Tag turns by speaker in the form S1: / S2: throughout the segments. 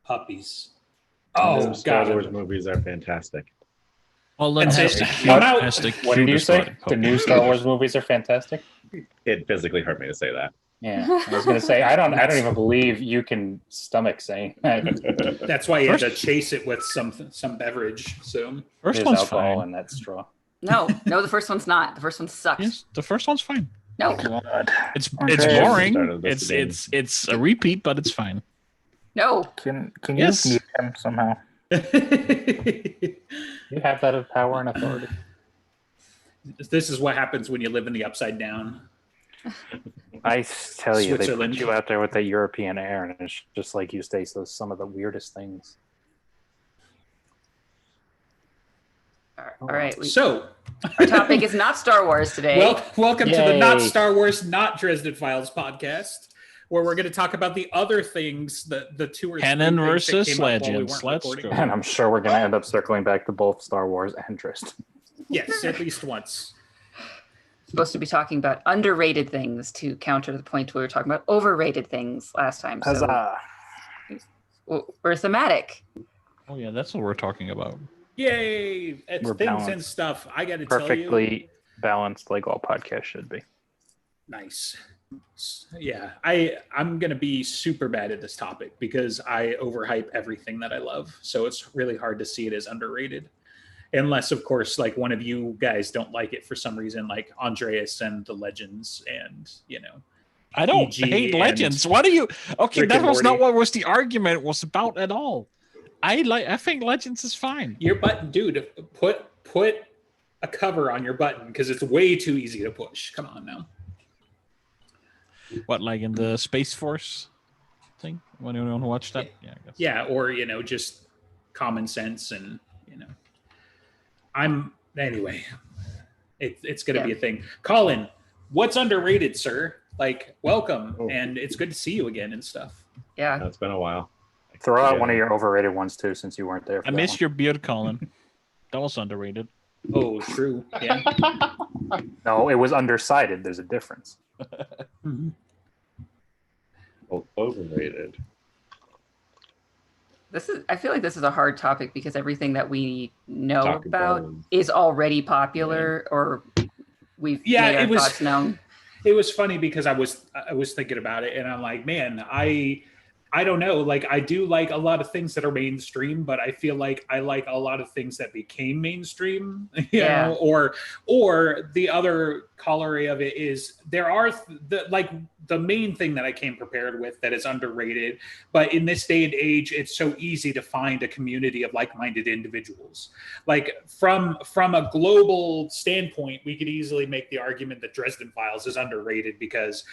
S1: Puppies.
S2: The
S1: Oh,
S2: Star
S1: God.
S2: Wars movies are fantastic.
S3: Holland
S1: That's
S3: has
S1: it.
S3: the
S1: Come out.
S3: has the
S4: What did you
S3: cutest
S4: say?
S3: body.
S4: The new Star Wars movies are fantastic.
S2: It physically hurt me to say that.
S4: Yeah, I was gonna say I don't even believe you can stomach saying that.
S1: That's why you had to
S3: First-
S1: chase it with some beverage. So
S3: First
S4: There's
S3: one's
S4: alcohol
S3: fine.
S4: in that straw.
S5: No, the first one's not. The first one sucks.
S3: Yes, the first one's fine.
S5: No,
S4: God.
S3: It's
S4: Andreas
S3: boring.
S2: started this again.
S3: It's a repeat, but it's fine.
S5: no.
S4: Can you
S3: Yes.
S4: mute him somehow? You have that power and authority.
S1: this is what happens when you live in the upside down.
S4: I tell you, they
S1: Switzerland.
S4: put you out there with that European air, and it's just like you say, so some of the weirdest things.
S5: All right.
S1: So,
S5: Our topic is not Star Wars today.
S1: welcome to the Not
S4: Yay.
S1: Star Wars, Not Dresden Files podcast, where we're going to talk about the other things, the two or three
S3: Canon
S1: things that
S3: versus
S1: came up while we
S3: Legends.
S1: weren't
S3: Let's
S1: recording.
S3: go.
S4: And I'm sure we're going to end up circling back to both Star Wars and Dresden.
S1: Yes, at least once.
S5: Supposed to be talking about underrated things to counter the point we were talking about overrated things last time. So
S4: Huzzah!
S5: we're thematic.
S3: Oh yeah, that's what we're talking about.
S1: Yay! It's
S4: We're
S1: things
S4: balanced.
S1: and stuff. I got to tell you.
S4: Perfectly balanced, like all podcasts should be.
S1: Nice. Yeah, I'm gonna be super bad at this topic because I overhype everything that I love. So it's really hard to see it as underrated. Unless, of course, like one of you guys don't like it for some reason, like Andreas and the Legends and,
S3: I don't
S1: EG
S3: hate
S1: and
S3: Legends. What are you? Okay,
S1: Rick
S3: that
S1: and
S3: was not
S1: Morty.
S3: what was the argument was about at all. I think Legends is fine.
S1: your button, dude, put a cover on your button because it's way too easy to push. Come on now.
S3: What, like in the Space Force thing? When you want to watch that? Yeah, I guess.
S1: Yeah, or, just common sense and, anyway, it's going to be a thing. Colin, what's underrated, sir? Like, welcome.
S2: Oh.
S1: And it's good to see you again and stuff.
S5: Yeah.
S2: It's been a while.
S4: Throw out
S2: Yeah.
S4: one of your overrated ones too, since you weren't there. For
S3: I
S4: that
S3: missed
S4: one.
S3: your beard, Colin. That was underrated.
S1: Oh, true. Yeah.
S4: No, it was undersided. There's a difference.
S2: Overrated.
S5: I feel like this is a hard topic because everything that we know
S2: Talk
S5: about
S2: about
S5: is already popular or we've
S1: Yeah,
S5: made our
S1: it was-
S5: thoughts known.
S1: It was funny because I was thinking about it and I'm like, man, I don't know. Like, I do like a lot of things that are mainstream, but I feel like I like a lot of things that became mainstream, you know, or the other corollary of it is there are the main thing that I came prepared with that is underrated, but in this day and age, it's so easy to find a community of like-minded individuals. Like from a global standpoint, we could easily make the argument that Dresden Files is underrated because,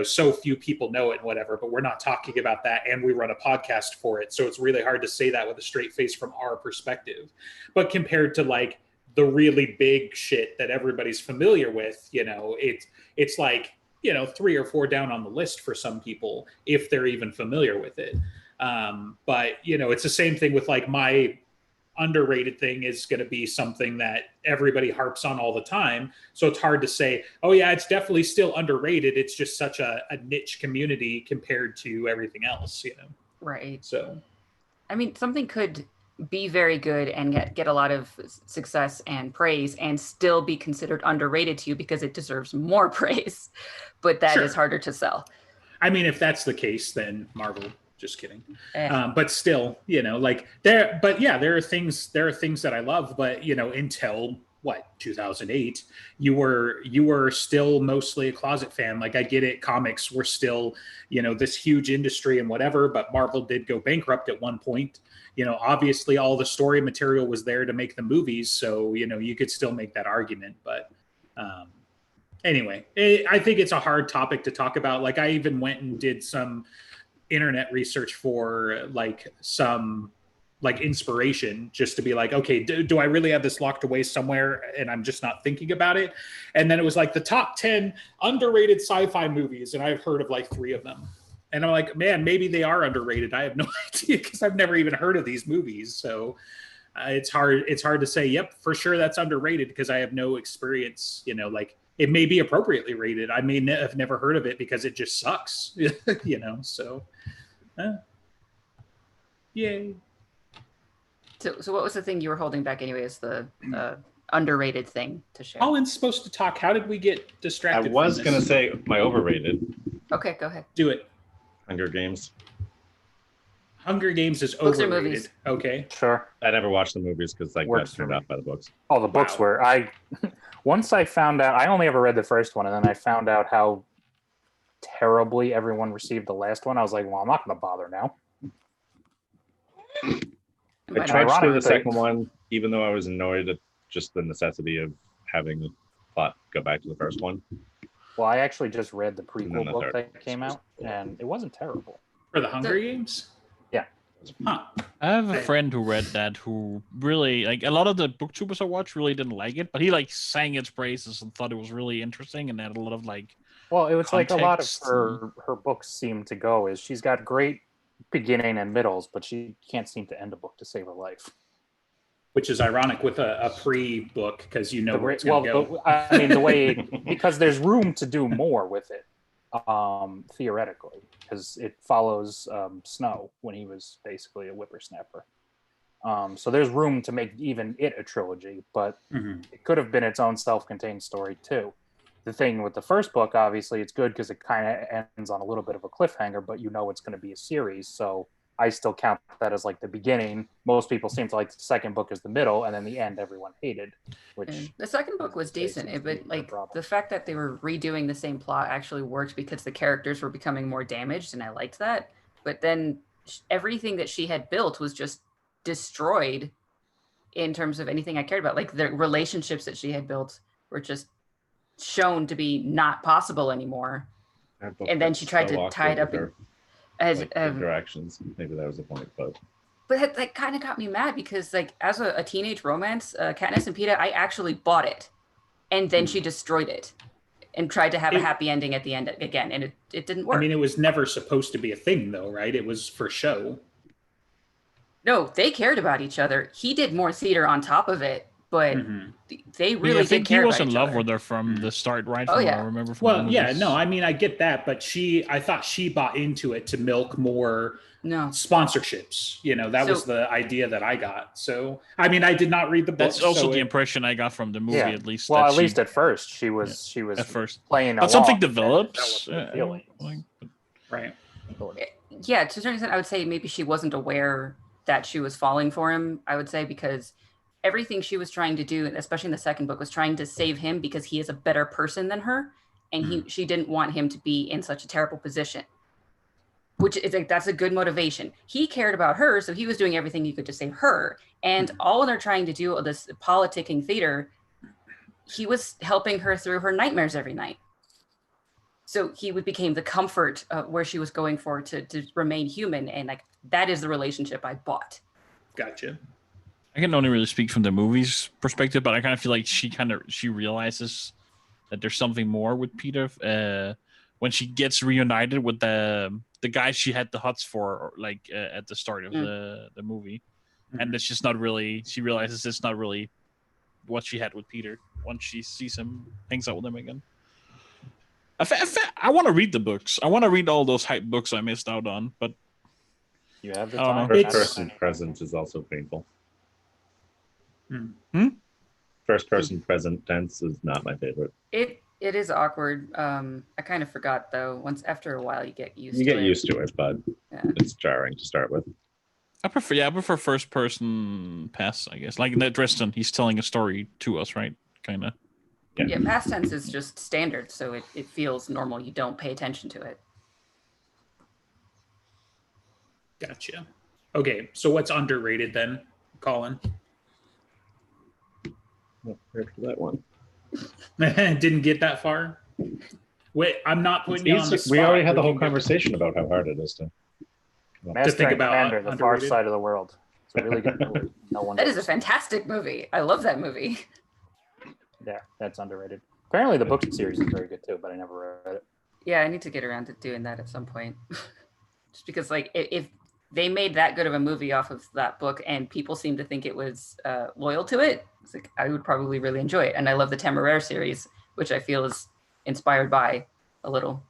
S1: so few people know it and whatever, but we're not talking about that. And we run a podcast for it. So it's really hard to say that with a straight face from our perspective. But compared to like the really big shit that everybody's familiar with, it's like, 3 or 4 down on the list for some people, if they're even familiar with it. But, it's the same thing with like my underrated thing is going to be something that everybody harps on all the time. So it's hard to say, oh yeah, it's definitely still underrated. It's just such a niche community compared to everything else,
S5: Right.
S1: So,
S5: I mean, something could be very good and get a lot of success and praise and still be considered underrated to you because it deserves more praise. But that is
S1: Sure.
S5: harder to sell.
S1: I mean, if that's the case, then Marvel. Just kidding.
S5: Eh.
S1: But still, like there. But yeah, there are things that I love. But until 2008, you were still mostly a closet fan. Like I get it, comics were still this huge industry and whatever. But Marvel did go bankrupt at one point. Obviously, all the story material was there to make the movies, so you could still make that argument. But anyway, I think it's a hard topic to talk about. Like I even went and did some internet research for like some like inspiration just to be like, okay, do I really have this locked away somewhere and I'm just not thinking about it? And then it was like the top 10 underrated sci-fi movies. And I've heard of like 3 of them. And I'm like, man, maybe they are underrated. I have no idea because I've never even heard of these movies. So it's hard to say, yep, for sure that's underrated because I have no experience, like it may be appropriately rated. I may have never heard of it because it just sucks, so Yay.
S5: So what was the thing you were holding back anyway? Is the underrated thing to share?
S1: Colin's supposed to talk. How did we get
S2: I
S1: distracted?
S2: was
S1: from
S2: gonna
S1: this?
S2: say my overrated
S5: Okay, go ahead.
S1: Do it.
S2: Hunger Games.
S1: Hunger Games is
S5: Books or
S1: overrated.
S5: movies?
S1: Okay.
S4: Sure.
S2: I never watched the movies because I got
S4: Works for
S2: turned
S4: me.
S2: off by the books.
S4: Oh, the books
S1: Wow.
S4: were once I found out. I only ever read the first one, and then I found out how terribly everyone received the last one. I was like, well, I'm not going to bother now.
S2: I
S5: Might
S2: tried to do
S4: ironically-
S2: the second one, even though I was annoyed at just the necessity of having the plot go back to the first one.
S4: Well, I actually just read the
S2: And then
S4: prequel
S2: the
S4: book
S2: third.
S4: that came out, and it wasn't terrible.
S1: For the Hunger Games?
S4: Yeah.
S1: Huh.
S3: I have a
S1: Right.
S3: friend who read that who really like a lot of the booktubers I watched really didn't like it, but he like sang its praises and thought it was really interesting and had a lot of like
S4: Well, it was like a lot of
S3: Context
S4: her books seem to go is she's got great beginning and middles, but she can't seem to end a book to save her life.
S1: Which is ironic with a pre-book because you know where it's going to go.
S4: I mean, the way because there's room to do more with it, theoretically, because it follows Snow when he was basically a whippersnapper. So there's room to make even it a trilogy, but
S1: Mhm.
S4: it could have been its own self-contained story too. The thing with the first book, obviously, it's good because it kind of ends on a little bit of a cliffhanger, but you know it's going to be a series, so I still count that as like the beginning. Most people seem to like the second book as the middle, and then the end everyone hated. Which
S5: And the second book was decent,
S4: seems to
S5: but
S4: be the
S5: like
S4: problem.
S5: the fact that they were redoing the same plot actually worked because the characters were becoming more damaged, and I liked that. But then everything that she had built was just destroyed in terms of anything I cared about. Like the relationships that she had built were just shown to be not possible anymore.
S2: That book
S5: And then
S2: was
S5: she tried
S2: so
S5: to tie it
S2: awkward
S5: up
S2: with
S5: in-
S2: her,
S5: As
S2: like, interactions. Maybe that was the point, but
S5: that kind of got me mad because like as a teenage romance, Katniss and Peeta, I actually bought it, and then she destroyed it and tried to have a
S1: It-
S5: happy ending at the end again, and it didn't work.
S1: I mean, it was never supposed to be a thing, though, right? It was for show.
S5: No, they cared about each other. He did more theater on top of it, but
S1: Mhm.
S5: they
S3: I mean,
S5: really
S3: I think
S5: did care
S3: he was
S5: about
S3: in
S5: each
S3: love
S5: other.
S3: with her from the start, right?
S5: Oh,
S3: From what
S5: yeah.
S3: I remember from
S1: Well,
S3: the
S1: yeah,
S3: movies.
S1: no, I mean, I get that, but I thought she bought into it to milk more
S5: No,
S1: sponsorships. You know, that was
S5: So-
S1: the idea that I got. So, I mean, I did not read the book.
S3: That's also
S1: so
S3: the
S1: it-
S3: impression I got from the movie,
S4: Yeah.
S3: at least.
S4: well,
S3: that
S4: at
S3: she-
S4: least at first she was
S3: at first.
S4: playing
S3: But something
S4: along, and
S3: develops.
S4: developed the feelings.
S1: right.
S5: yeah, to a certain extent, I would say maybe she wasn't aware that she was falling for him. I would say because everything she was trying to do, especially in the second book, was trying to save him because he is a better person than her, and she didn't want him to be in such a terrible position. Which is like that's a good motivation. He cared about her, so he was doing everything he could to save her. And all they're trying to do, this politicking theater, he was helping her through her nightmares every night. So he became the comfort where she was going for to remain human, and like that is the relationship I bought.
S1: Gotcha.
S3: I can only really speak from the movie's perspective, but I kind of feel like she realizes that there's something more with Peter when she gets reunited with the guy she had the huts for, like at the start of the movie, and it's just not really. She realizes it's not really what she had with Peter once she sees him, hangs out with him again. I want to read the books. I want to read all those hype books I missed out on, but
S4: You have the
S3: I don't
S4: time.
S3: know.
S2: first
S1: It's-
S2: person present is also painful.
S3: Hmm?
S2: First person present tense is not my favorite.
S5: It is awkward. I kind of forgot though. Once after a while, you get used
S2: You
S5: to
S2: get
S5: it.
S2: used to it, but
S5: Yeah.
S2: it's jarring to start with.
S3: I prefer first person pass, I guess. Like that Dresden, he's telling a story to us, right? Kind of.
S5: Yeah, past tense is just standard, so it feels normal. You don't pay attention to it.
S1: Gotcha. Okay, so what's underrated then, Colin?
S2: After that one.
S1: Didn't get that far. Wait, I'm not putting you on the spot.
S2: We already had the
S1: We
S2: whole
S1: can get-
S2: conversation about how hard it is to.
S4: Master
S1: think
S4: and
S1: about
S4: Commander, the Far
S1: underrated.
S4: Side of the World. It's a really good movie. No one
S5: That is a
S4: knows.
S5: fantastic movie. I love that movie.
S4: Yeah, that's underrated. Apparently, the book series is very good too, but I never read it.
S5: Yeah, I need to get around to doing that at some point. Just because, like, if they made that good of a movie off of that book and people seem to think it was loyal to it, it's like I would probably really enjoy it. And I love the Temeraire series, which I feel is inspired by a little.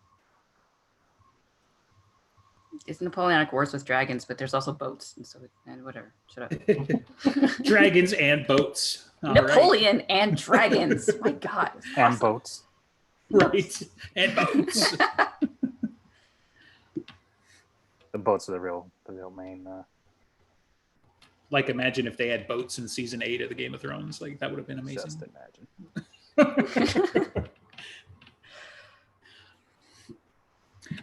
S5: it's Napoleonic Wars with dragons, but there's also boats, and whatever. Shut up.
S1: Dragons and boats. All right.
S5: Napoleon and dragons. My God. it's
S4: And
S5: awesome.
S4: boats.
S1: Right. And boats.
S4: The boats are the real main.
S1: Like, imagine if they had boats in season 8 of the Game of Thrones. Like, that would have been amazing.
S4: Just imagine.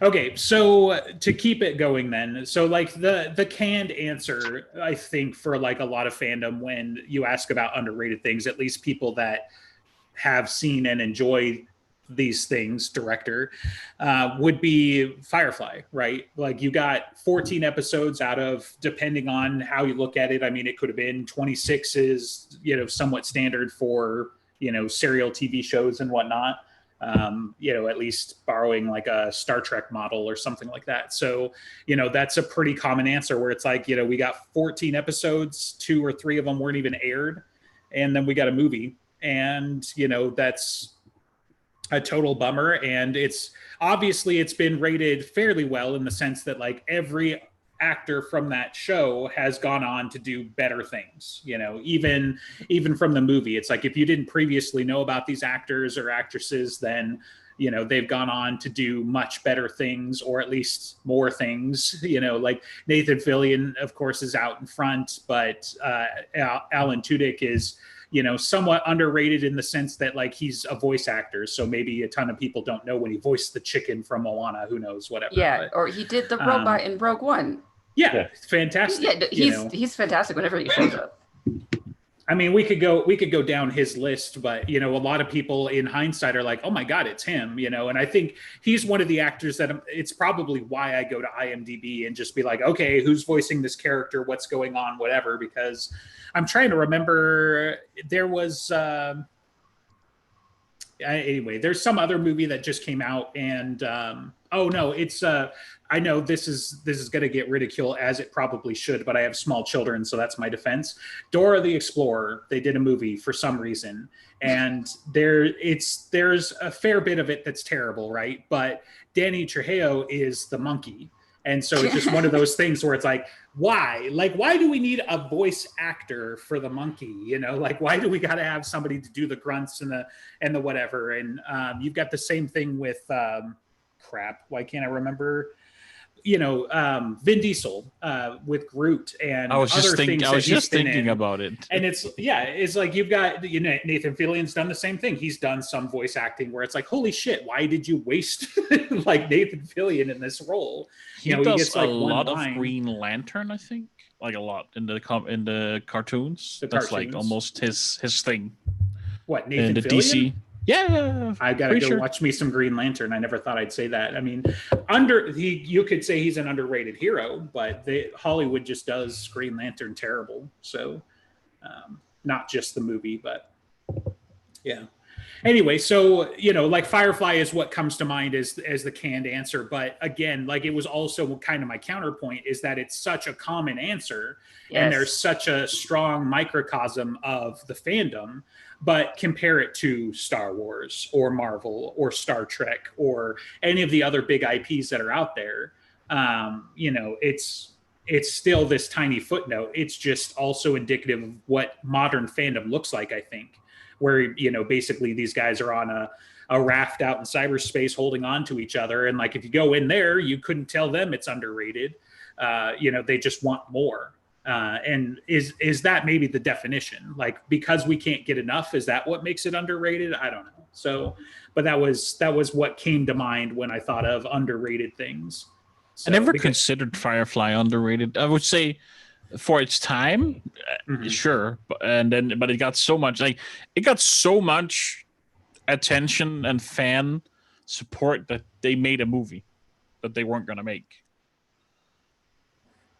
S1: Okay, so to keep it going then, so like the canned answer, I think, for like a lot of fandom when you ask about underrated things, at least people that have seen and enjoy these things, director, would be Firefly, right? Like, you got 14 episodes out of, depending on how you look at it, I mean, it could have been 26 is, somewhat standard for, serial TV shows and whatnot. At least borrowing like a Star Trek model or something like that. So, that's a pretty common answer where it's like, we got 14 episodes, 2 or 3 of them weren't even aired. And then we got a movie, and, that's a total bummer. And it's been rated fairly well in the sense that like every actor from that show has gone on to do better things, even from the movie. It's like, if you didn't previously know about these actors or actresses, then they've gone on to do much better things, or at least more things. Like Nathan Fillion, of course, is out in front, but Alan Tudyk is somewhat underrated in the sense that like he's a voice actor, so maybe a ton of people don't know when he voiced the chicken from Moana, who knows, whatever.
S5: Yeah, or he did the robot in Rogue One.
S1: Yeah, fantastic.
S5: Yeah, he's fantastic whenever he shows up.
S1: I mean, we could go down his list, but a lot of people in hindsight are like, oh my God, it's him, and I think he's one of the actors that it's probably why I go to IMDb and just be like, okay, who's voicing this character? What's going on? Whatever, because I'm trying to remember, there was, anyway, there's some other movie that just came out, and it's I know this is going to get ridiculed, as it probably should, but I have small children, so that's my defense. Dora the Explorer, they did a movie for some reason, and there's a fair bit of it that's terrible, right? But Danny Trejo is the monkey. And so it's just one of those things where it's like, why? Like, why do we need a voice actor for the monkey? Like, why do we got to have somebody to do the grunts and the whatever? And you've got the same thing with why can't I remember? Vin Diesel with Groot and
S3: I was just thinking about it.
S1: And it's like you've got Nathan Fillion's done the same thing. He's done some voice acting where it's like, holy shit, why did you waste like Nathan Fillion in this role?
S3: He does gets, like, a lot of Green Lantern, I think, like a lot in the cartoons. That's like almost his thing.
S1: What, Nathan
S3: in the
S1: Fillion?
S3: DC? Yeah,
S1: I gotta go watch me some Green Lantern. I never thought I'd say that. I mean, you could say he's an underrated hero, but Hollywood just does Green Lantern terrible. So, not just the movie, but yeah. Anyway, so like Firefly is what comes to mind as the canned answer. But again, like, it was also kind of my counterpoint is that it's such a common answer, and there's such a strong microcosm of the fandom. But compare it to Star Wars or Marvel or Star Trek or any of the other big IPs that are out there. It's still this tiny footnote. It's just also indicative of what modern fandom looks like, I think, where, basically these guys are on a raft out in cyberspace holding on to each other. And like, if you go in there, you couldn't tell them it's underrated. They just want more. And is that maybe the definition? Like, because we can't get enough, is that what makes it underrated? I don't know. So, but that was what came to mind when I thought of underrated things. So,
S3: I never considered Firefly underrated. I would say for its time, sure, but it got so much attention and fan support that they made a movie that they weren't going to make.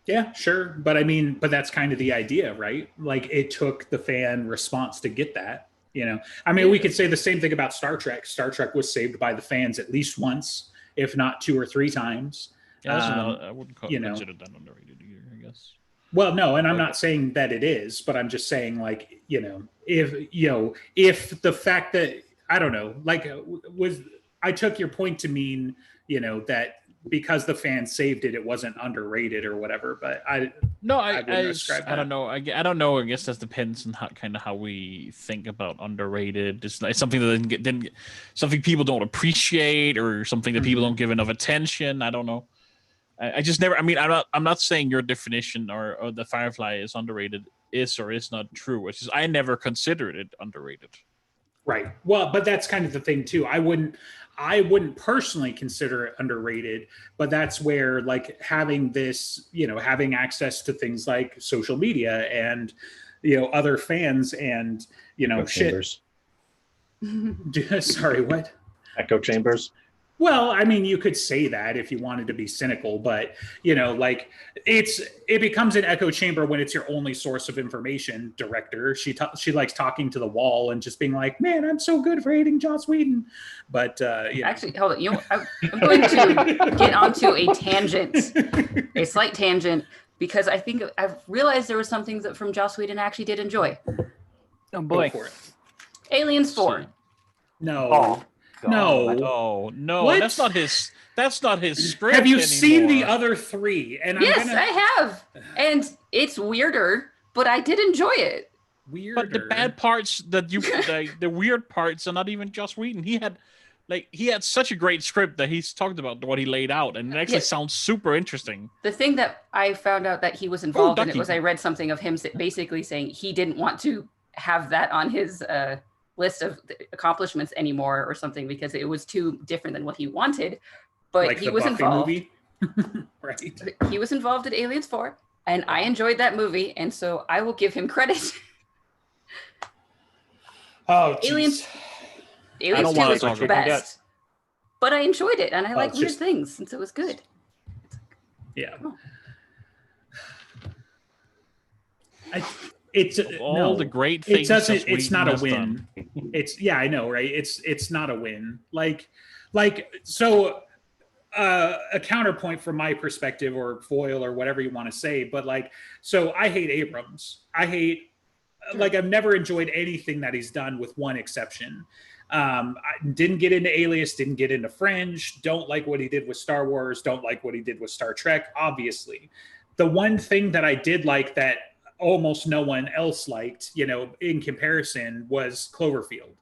S1: Yeah, sure. But I mean, that's kind of the idea, right? Like, it took the fan response to get that, I mean, we could say the same thing about Star Trek. Star Trek was saved by the fans at least once, if not 2 or 3 times.
S3: I wouldn't consider that underrated either, I guess.
S1: Well, no, and I'm not saying that it is, but I'm just saying, like, if the fact that, I don't know, like, I took your point to mean, that because the fans saved it, it wasn't underrated or whatever. But
S3: No,
S1: I wouldn't ascribe
S3: I don't
S1: that.
S3: know. I don't know. I guess that depends on how we think about underrated. It's something that didn't get something people don't appreciate, or something that people
S1: Mhm.
S3: don't give enough attention. I don't know. I just never. I mean, I'm not saying your definition or the Firefly is underrated is or is not true. It's just I never considered it underrated.
S1: Right. Well, but that's kind of the thing too. I wouldn't personally consider it underrated, but that's where like having this, having access to things like social media and other fans and
S2: Echo
S1: shit.
S2: chambers.
S1: Sorry, what?
S2: Echo chambers.
S1: Well, I mean, you could say that if you wanted to be cynical, but like it becomes an echo chamber when it's your only source of information. Director, she likes talking to the wall and just being like, "Man, I'm so good for hating Joss Whedon," but
S5: Actually, hold on. I'm going to get onto a tangent, a slight tangent, because I think I've realized there were some things that from Joss Whedon I actually did enjoy.
S4: Oh
S1: Go
S4: boy.
S1: for it.
S5: Aliens 4.
S1: No,
S4: Oh, God.
S1: no.
S3: Oh no,
S1: What?
S3: that's not his. That's not his script.
S1: Have you seen the
S3: anymore.
S1: other three? And
S5: Yes,
S1: I'm gonna
S5: I have. And it's weirder, but I did enjoy it.
S1: weirder.
S3: But the bad parts that you the weird parts are not even Joss Whedon. He had such a great script that he's talked about what he laid out, and it actually
S5: Yeah.
S3: sounds super interesting.
S5: The thing that I found out that he was involved in it
S3: Ducky.
S5: was I read something of him basically saying he didn't want to have that on his list of accomplishments anymore or something because it was too different than what he wanted. But
S1: like
S5: he
S1: the
S5: was
S1: Buffy
S5: involved.
S1: movie, right?
S5: He was involved in Aliens 4, and I enjoyed that movie, and so I will give him credit.
S1: Oh, geez.
S5: Aliens-
S3: I
S5: Aliens
S3: don't
S5: 2
S3: wanna
S5: is
S3: talk
S5: the
S3: about
S5: best. But I enjoyed it, and I like
S1: it's
S5: weird
S1: just-
S5: things, and so it was good.
S1: Yeah.
S5: Oh.
S1: It's
S3: Of all
S1: no,
S3: the great
S1: it
S3: things
S1: doesn't.
S3: Joss
S1: It's
S3: Whedon
S1: not a
S3: has
S1: win.
S3: done.
S1: It's yeah, I know, right? It's not a win. Like so. A counterpoint from my perspective, or foil, or whatever you want to say, but like, so I hate Abrams. I hate like I've never enjoyed anything that he's done, with one exception. I didn't get into Alias, didn't get into Fringe, don't like what he did with Star Wars, don't like what he did with Star Trek, obviously. The one thing that I did like that almost no one else liked, in comparison, was Cloverfield,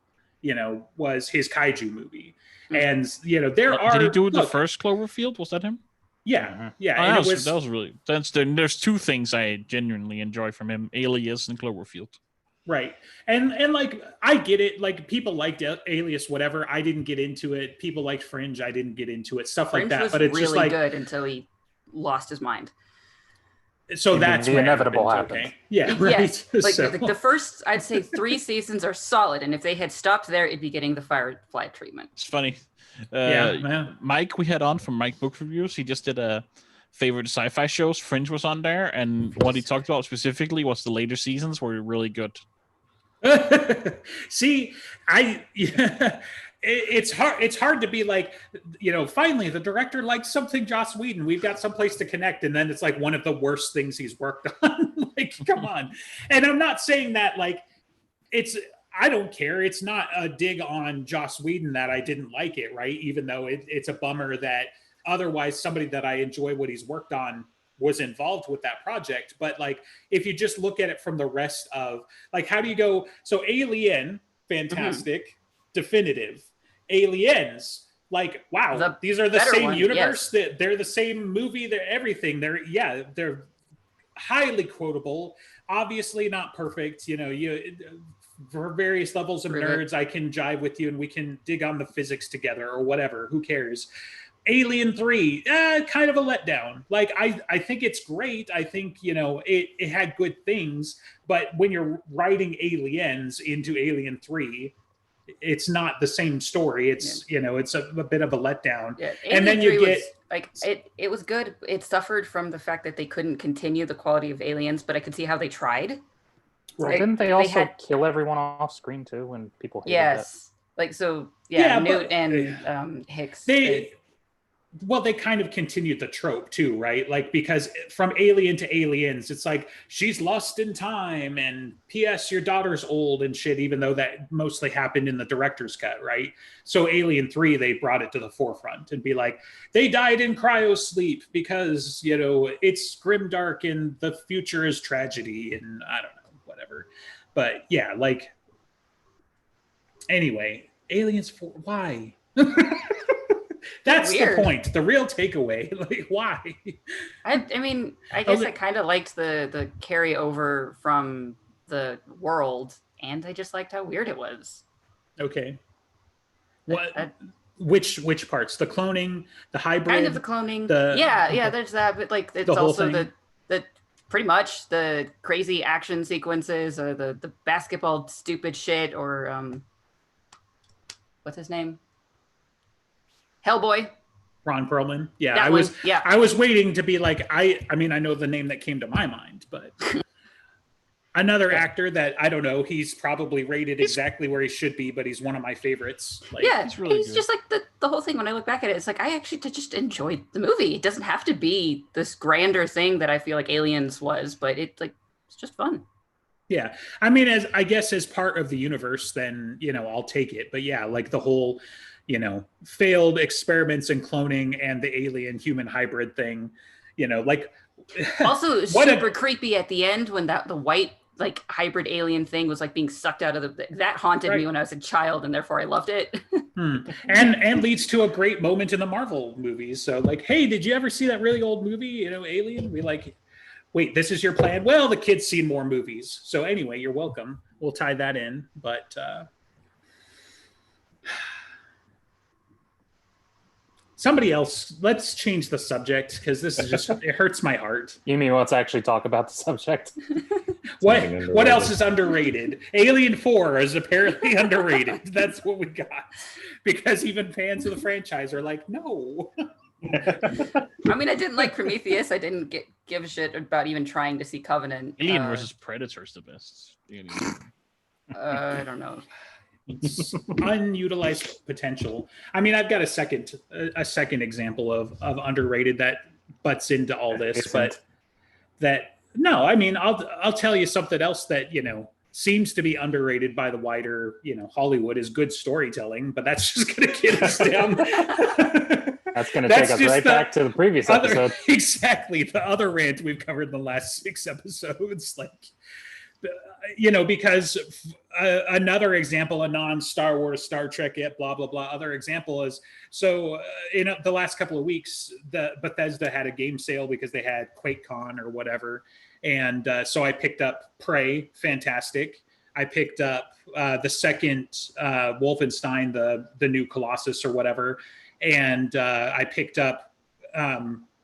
S1: was his kaiju movie. And, there are.
S3: Did he do the
S1: look,
S3: first Cloverfield? Was that him?
S1: Yeah. Yeah.
S3: Oh,
S1: And
S3: that was really. There's two things I genuinely enjoy from him: Alias and Cloverfield.
S1: right. And like, I get it. Like, people liked Alias, whatever. I didn't get into it. People liked Fringe. I didn't get into it. Stuff like
S5: Fringe
S1: that.
S5: was
S1: But it's
S5: really
S1: just like,
S5: good until he lost his mind.
S1: so
S4: The
S1: that's when it
S4: inevitable
S1: happens,
S4: happened.
S1: okay? Yeah. Right.
S5: Yes, like
S1: So-
S5: the first, I'd say 3 seasons are solid, and if they had stopped there, it'd be getting the Firefly treatment.
S3: It's funny.
S1: yeah.
S3: Mike, we had on from Mike Book Reviews. He just did a favorite sci-fi shows. Fringe was on there, and what he talked about specifically was the later seasons were really good.
S1: See, it's hard to be like, finally the director likes something Joss Whedon. We've got someplace to connect, and then it's like one of the worst things he's worked on. Like, come on. And I'm not saying that like I don't care. It's not a dig on Joss Whedon that I didn't like it, right? Even though it's a bummer that otherwise somebody that I enjoy what he's worked on was involved with that project. But like, if you just look at it from the rest of like, how do you go? So Alien, fantastic, definitive. Aliens, like, wow, these are the
S5: better
S1: same
S5: one,
S1: universe. They're the same movie. They're everything. They're highly quotable. Obviously not perfect. For various levels of
S5: Really?
S1: nerds, I can jive with you and we can dig on the physics together or whatever. Who cares? Alien 3, kind of a letdown. Like, I think it's great. I think, it had good things, but when you're writing Aliens into Alien 3, it's not the same story. It's, it's a bit of a letdown.
S5: Yeah,
S1: And then you
S5: Alien 3
S1: get-
S5: was, like it was good. It suffered from the fact that they couldn't continue the quality of Aliens, but I could see how they tried.
S4: Well,
S5: Like,
S4: didn't they
S5: they
S4: also
S5: had-
S4: kill everyone off screen too when people hated
S5: Yes, like so.
S1: Yeah,
S5: Newt
S1: but-
S5: and Hicks.
S1: They well, they kind of continued the trope too, right? Like, because from Alien to Aliens, it's like she's lost in time, and P.S. your daughter's old and shit, even though that mostly happened in the director's cut, right? So Alien 3, they brought it to the forefront and be like, they died in cryosleep because, you know, it's grimdark and the future is tragedy, and I don't know, whatever. But yeah, like, anyway, Aliens 4, why? That's
S5: Weird.
S1: the point. The real takeaway. Like, why?
S5: I mean, I guess
S1: Okay.
S5: I kind of liked the carryover from the world, and I just liked how weird it was.
S1: Okay. What?
S5: I-
S1: Which parts? The cloning, the hybrid.
S5: kind of the cloning.
S1: the-
S5: yeah, there's that, but like it's
S1: The whole
S5: also
S1: thing?
S5: the pretty much the crazy action sequences, or the basketball stupid shit, or what's his name? Hellboy.
S1: Ron Perlman. Yeah,
S5: That
S1: I
S5: one,
S1: was.
S5: yeah.
S1: I was waiting to be like, I mean, I know the name that came to my mind, but another actor that I don't know. He's probably rated exactly where he should be, but he's one of my favorites. Like,
S5: Yeah,
S3: It's really
S5: he's
S3: good.
S5: just like the whole thing. When I look back at it, it's like I actually just enjoyed the movie. It doesn't have to be this grander thing that I feel like Aliens was, but it's just fun.
S1: Yeah, I mean, as I guess as part of the universe, then you know I'll take it. But yeah, like the whole, you know, failed experiments in cloning and the alien human hybrid thing, you know, like
S5: Also,
S1: What a-
S5: super creepy at the end when the white like hybrid alien thing was like being sucked out of that haunted me
S1: Right.
S5: when I was a child, and therefore I loved it.
S1: and leads to a great moment in the Marvel movies. So like, hey, did you ever see that really old movie? You know, Alien. We like, wait, this is your plan? Well, the kid's seen more movies. So anyway, you're welcome. We'll tie that in, but. Somebody else, let's change the subject because this is just, it hurts my heart.
S4: You mean let's actually talk about the subject?
S1: What
S2: Something underrated.
S1: what else is underrated? Alien 4 is apparently underrated. That's what we got. Because even fans of the franchise are like, no.
S5: I mean, I didn't like Prometheus. I didn't give a shit about even trying to see Covenant.
S3: Alien versus Predator's the best.
S5: I don't know.
S1: It's unutilized potential. I mean, I've got a second example of underrated that butts into all this, but that no, I mean, I'll tell you something else that, you know, seems to be underrated by the wider, you know, Hollywood is good storytelling, but that's just going to get us down.
S4: That's going to
S1: That's
S4: take us
S1: just
S4: right
S1: the
S4: back to the previous episode.
S1: Exactly. The other rant we've covered in the last 6 episodes. Like, you know, because another example, a non-Star Wars, Star Trek, yet blah, blah, blah. Other example is, so in the last couple of weeks, the Bethesda had a game sale because they had QuakeCon or whatever. And so I picked up Prey, fantastic. I picked up the second Wolfenstein, the new Colossus or whatever. And I picked up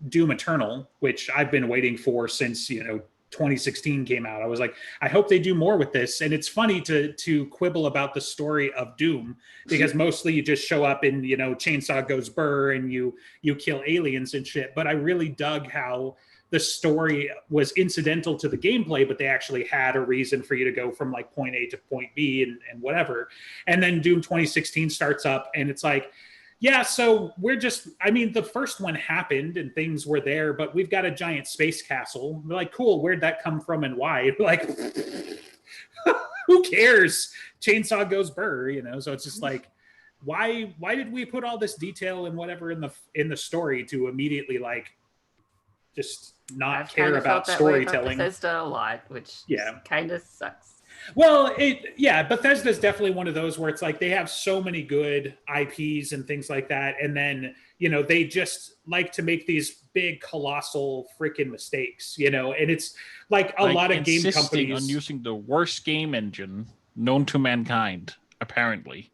S1: Doom Eternal, which I've been waiting for since, you know, 2016 came out. I was like, I hope they do more with this. And it's funny to quibble about the story of Doom because mostly you just show up and, you know, chainsaw goes burr and you kill aliens and shit. But I really dug how the story was incidental to the gameplay, but they actually had a reason for you to go from like point A to point B and whatever. And then Doom 2016 starts up and it's like, yeah, so we're just, I mean, the first one happened and things were there, but we've got a giant space castle. We're like, cool, where'd that come from and why? We're like, who cares? Chainsaw goes burr, you know? So it's just like, why did we put all this detail and whatever in the story to immediately like just not
S5: I've
S1: care
S5: kind of
S1: about
S5: felt that way about
S1: storytelling?
S5: Bethesda a lot, which
S1: Yeah.
S5: kind of sucks.
S1: Well, Bethesda's definitely one of those where it's like they have so many good IPs and things like that. And then, you know, they just like to make these big, colossal freaking mistakes, you know, and it's like a lot of game
S3: insisting
S1: companies
S3: on using the worst game engine known to mankind, apparently.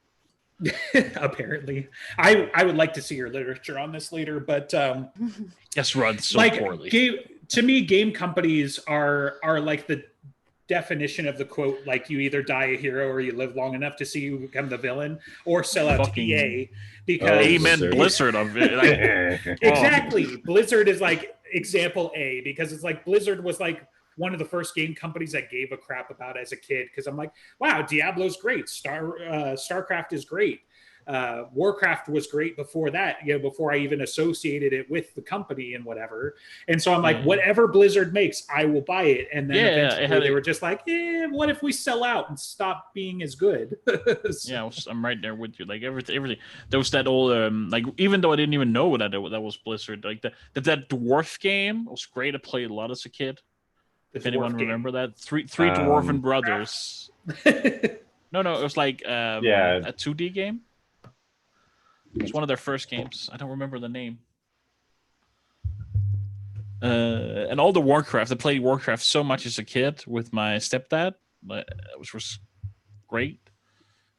S1: apparently. I would like to see your literature on this later, but
S3: Yes, runs so
S1: like
S3: poorly.
S1: to me, game companies are like the definition of the quote, like you either die a hero or you live long enough to see you become the villain or sell out
S3: Fucking-
S1: to EA because
S3: Amen,
S2: Blizzard.
S3: Blizzard of it. Like,
S1: exactly. Blizzard is like example A because it's like Blizzard was like one of the first game companies I gave a crap about as a kid because I'm like, wow, Diablo's great, StarCraft is great. Warcraft was great before that, before I even associated it with the company and whatever. And so I'm like, whatever Blizzard makes, I will buy it. And then eventually they were just like, what if we sell out and stop being as good? So,
S3: yeah, I'm right there with you. Like everything. There was that old like, even though I didn't even know that was Blizzard. Like that dwarf game was great to play a lot as a kid. If anyone remember that, three dwarven brothers. No, it was like a 2D game. It was one of their first games. I don't remember the name. And all the Warcraft. I played Warcraft so much as a kid with my stepdad, which was great.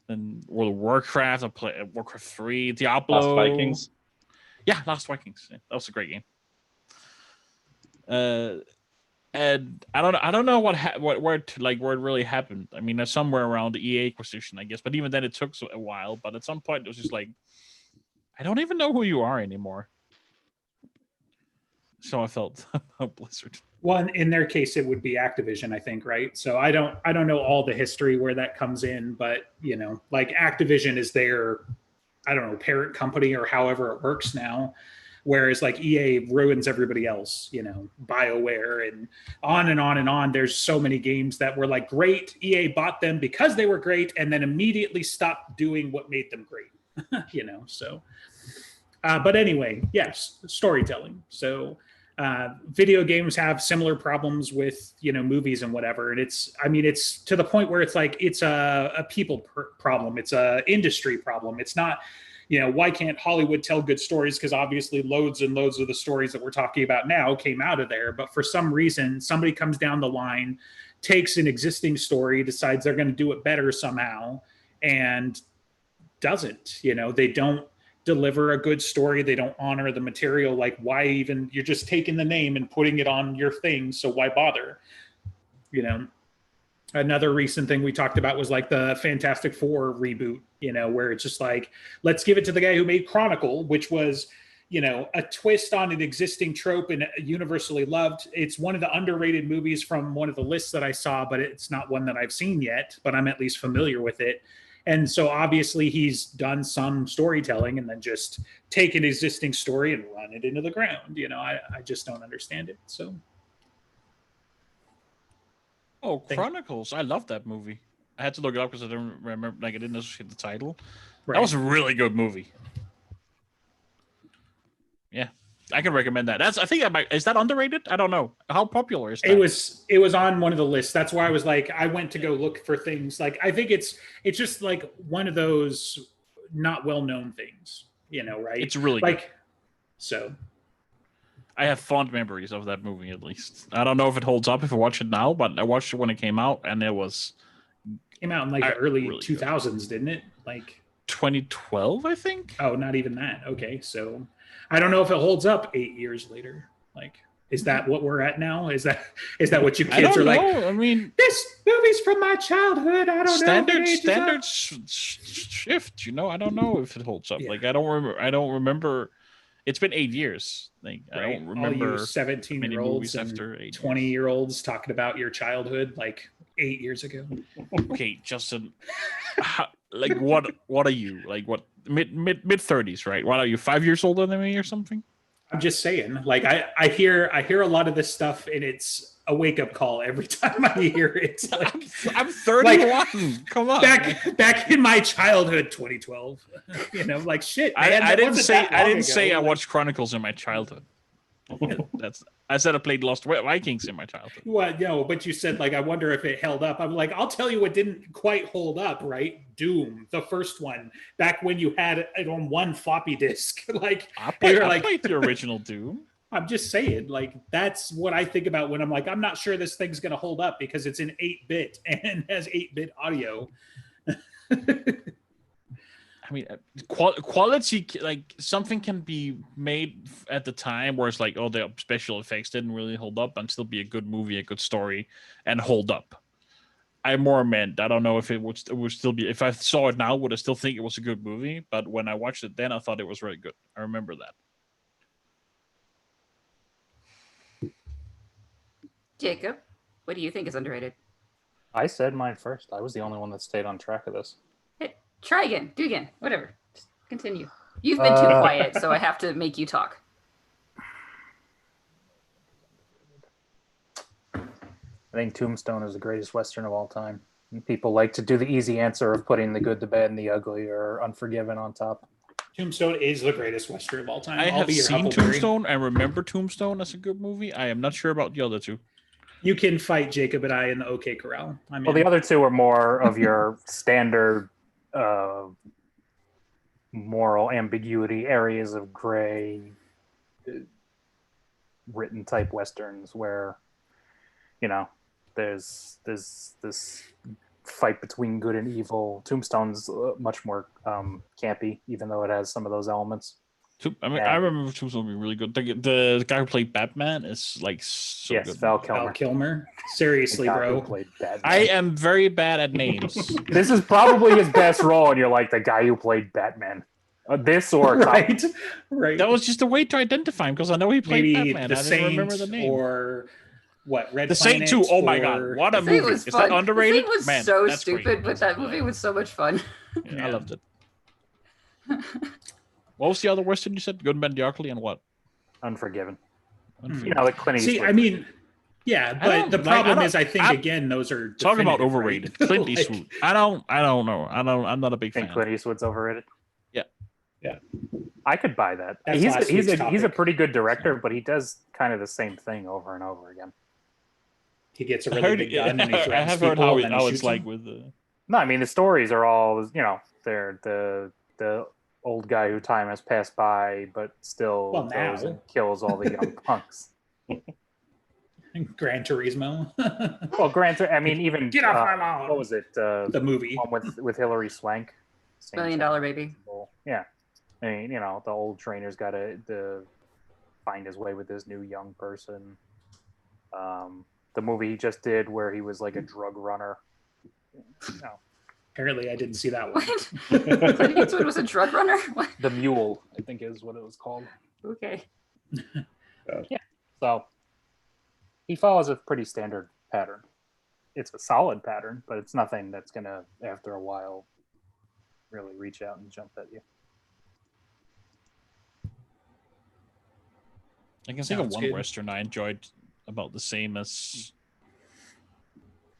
S3: And World of Warcraft. I played Warcraft 3, Diablo.
S2: Lost Vikings.
S3: Yeah, Lost Vikings. Yeah, that was a great game. And I don't know where it really happened. I mean, there's somewhere around the EA acquisition, I guess. But even then, it took a while. But at some point, it was just like, I don't even know who you are anymore. So I felt about Blizzard.
S1: Well, in their case, it would be Activision, I think, right? So I don't know all the history where that comes in, but like Activision is their, I don't know, parent company or however it works now. Whereas like EA ruins everybody else, BioWare and on and on and on. There's so many games that were like great. EA bought them because they were great and then immediately stopped doing what made them great, so. But anyway, yes, storytelling. So video games have similar problems with, movies and whatever. And it's to the point where it's like, it's a people problem. It's a industry problem. It's not, why can't Hollywood tell good stories? Because obviously loads and loads of the stories that we're talking about now came out of there. But for some reason, somebody comes down the line, takes an existing story, decides they're going to do it better somehow, and doesn't. They don't deliver a good story. They don't honor the material. Like, why even? You're just taking the name and putting it on your thing. So why bother? Another recent thing we talked about was like the Fantastic Four reboot, where it's just like, let's give it to the guy who made Chronicle, which was, a twist on an existing trope and universally loved. It's one of the underrated movies from one of the lists that I saw, but it's not one that I've seen yet, but I'm at least familiar with it. And so obviously he's done some storytelling and then just take an existing story and run it into the ground. I just don't understand it. So.
S3: Oh, Chronicles! I love that movie. I had to look it up because I didn't remember, I didn't associate the title. Right. That was a really good movie. Yeah, I can recommend that. I think is that underrated? I don't know. How popular is that?
S1: It was on one of the lists. That's why I was like, I went to go look for things. Like, I think it's just like one of those not well known things. Right?
S3: It's really
S1: like
S3: good.
S1: So.
S3: I have fond memories of that movie, at least. I don't know if it holds up if I watch it now, but I watched it when it came out, and it was...
S1: Came out in like the early really 2000s, good. Didn't it? Like
S3: 2012, I think?
S1: Oh, not even that. Okay, so I don't know if it holds up 8 years later. Like, is that what we're at now? Is that what you kids are like?
S3: I mean...
S1: This movie's from my childhood. I don't know.
S3: Standards shift, I don't know if it holds up. Yeah. Like, I don't remember... It's been 8 years. Like, right. I don't remember.
S1: All you 17-year-olds and 20-year-olds talking about your childhood like 8 years ago.
S3: Okay, Justin, like what are you? Like what mid 30s, right? What are you, 5 years older than me or something?
S1: I'm just saying. Like I hear a lot of this stuff and it's a wake-up call every time I hear it. Like,
S3: I'm 31. Like, come on.
S1: Back in my childhood, 2012. Like shit. Man,
S3: I didn't say I watched Chronicles in my childhood. I said I played Lost Vikings in my childhood.
S1: Well, no, but you said like I wonder if it held up. I'm like, I'll tell you what didn't quite hold up, right? Doom, the first one, back when you had it on one floppy disk. Like
S3: I played the original Doom.
S1: I'm just saying, like, that's what I think about when I'm like, I'm not sure this thing's going to hold up because it's in 8-bit and has 8-bit audio.
S3: I mean, quality, like, something can be made at the time where it's like, oh, the special effects didn't really hold up and still be a good movie, a good story, and hold up. I more meant, I don't know if it would still be, if I saw it now, would I still think it was a good movie? But when I watched it then, I thought it was really good. I remember that.
S5: Jacob, what do you think is underrated?
S4: I said mine first. I was the only one that stayed on track of this.
S5: Hey, try again. Do again. Whatever. Just Continue. You've been too quiet, so I have to make you talk.
S4: I think Tombstone is the greatest Western of all time. And people like to do the easy answer of putting The Good, the Bad, and the Ugly or Unforgiven on top.
S1: Tombstone is the greatest Western of all time.
S3: I
S1: I'll
S3: have
S1: be your
S3: seen
S1: Huckleberry.
S3: Tombstone. I remember Tombstone as a good movie. I am not sure about the other two.
S1: You can fight Jacob and I in the OK Corral. I mean,
S4: Well, the other two are more of your standard moral ambiguity, areas of gray, written type Westerns where, you know, there's this fight between good and evil. Tombstone's much more campy, even though it has some of those elements.
S3: I mean,
S4: Yeah.
S3: I remember Tombstone being really good. The guy who played Batman is like so
S4: Yes,
S3: good.
S4: Val
S1: Val
S4: Kilmer.
S1: Kilmer. Seriously,
S4: The guy who
S1: bro.
S4: played Batman.
S3: I am very bad at names.
S4: This is probably his best role, and you're like the guy who played Batman. This or
S1: Right, right.
S3: That was just a way to identify him because I know he played
S1: Maybe
S3: Batman.
S1: the
S3: I didn't remember
S1: Saint
S3: the name.
S1: or what? Red
S3: The Saint
S1: Planet
S3: 2. Oh my
S1: or-
S3: god, what a
S5: The Saint
S3: movie!
S5: was
S3: Is
S5: fun.
S3: that underrated?
S5: The Saint was
S3: Man,
S5: so
S3: that's great.
S5: stupid, but that movie was so much fun.
S3: Yeah,
S1: Yeah.
S3: I loved it. What was the other Western you said? Good, Bad, the Ugly, and what?
S4: Unforgiven.
S1: Hmm.
S4: You know, like Clint
S1: See,
S4: Eastwood.
S1: I mean, yeah, but
S3: don't-
S1: the
S3: like, I
S1: problem
S3: don't-
S1: is, I think
S3: I-
S1: again, those are
S3: Talk about
S1: definitive,
S3: overrated.
S1: right?
S3: Clint
S1: Like,
S3: Eastwood. I don't know. I'm not a big
S4: think
S3: fan.
S4: Clint Eastwood's overrated.
S3: Yeah.
S2: Yeah.
S4: I could buy that.
S1: That's
S4: He's
S1: last
S4: he's
S1: week's
S4: a
S1: topic.
S4: pretty good director, but he does kind of the same thing over and over again.
S1: He gets a
S3: I
S1: really
S3: heard,
S1: big gun and he
S3: I
S1: threatens
S3: have heard
S1: people
S3: how,
S1: and then he
S3: how
S1: shoots
S3: it's like
S1: them.
S3: with the.
S4: No, I mean the stories are all, you know, they're the old guy who time has passed by, but still
S1: Well,
S4: goes
S1: now.
S4: and kills all the young punks.
S1: Gran Turismo.
S4: Well, granted, I mean even
S1: Get off my lawn.
S4: what was it?
S1: The movie.
S4: One with Hilary Swank. Same
S5: $1 Million
S4: thing.
S5: Baby.
S4: Yeah, I mean, you know, the old trainer's got to find his way with this new young person. The movie he just did where he was like a drug runner. No,
S1: Apparently, I didn't see that one.
S5: What? Clint Eastwood was a drug runner? What?
S4: The Mule, I think is what it was called.
S5: Okay.
S4: So he follows a pretty standard pattern. It's a solid pattern, but it's nothing that's gonna, after a while, really reach out and jump at you.
S3: I can think of
S1: Sounds
S3: one
S1: good.
S3: Western I enjoyed about the same as,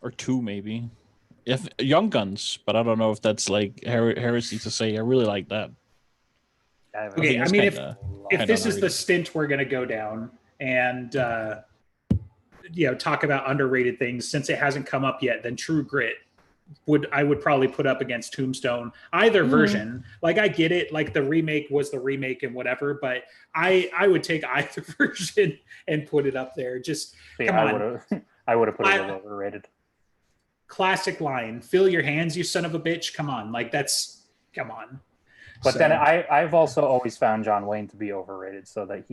S3: or two maybe. If Young Guns, but I don't know if that's like heresy to say. I really like that.
S1: Okay,
S3: think
S1: I mean,
S3: it's
S1: if
S3: kinda
S1: this is the
S3: underrated.
S1: stint we're going to go down and talk about underrated things, since it hasn't come up yet, then True Grit I would probably put up against Tombstone. Either version, like I get it, like the remake was the remake and whatever, but I would take either version and put it up there. Just come on.
S4: I would have put it a
S1: I-
S4: little overrated.
S1: classic line, fill your hands, you son of a bitch. Come on, like come on.
S4: But
S1: So-
S4: then I've also always found John Wayne to be overrated, so that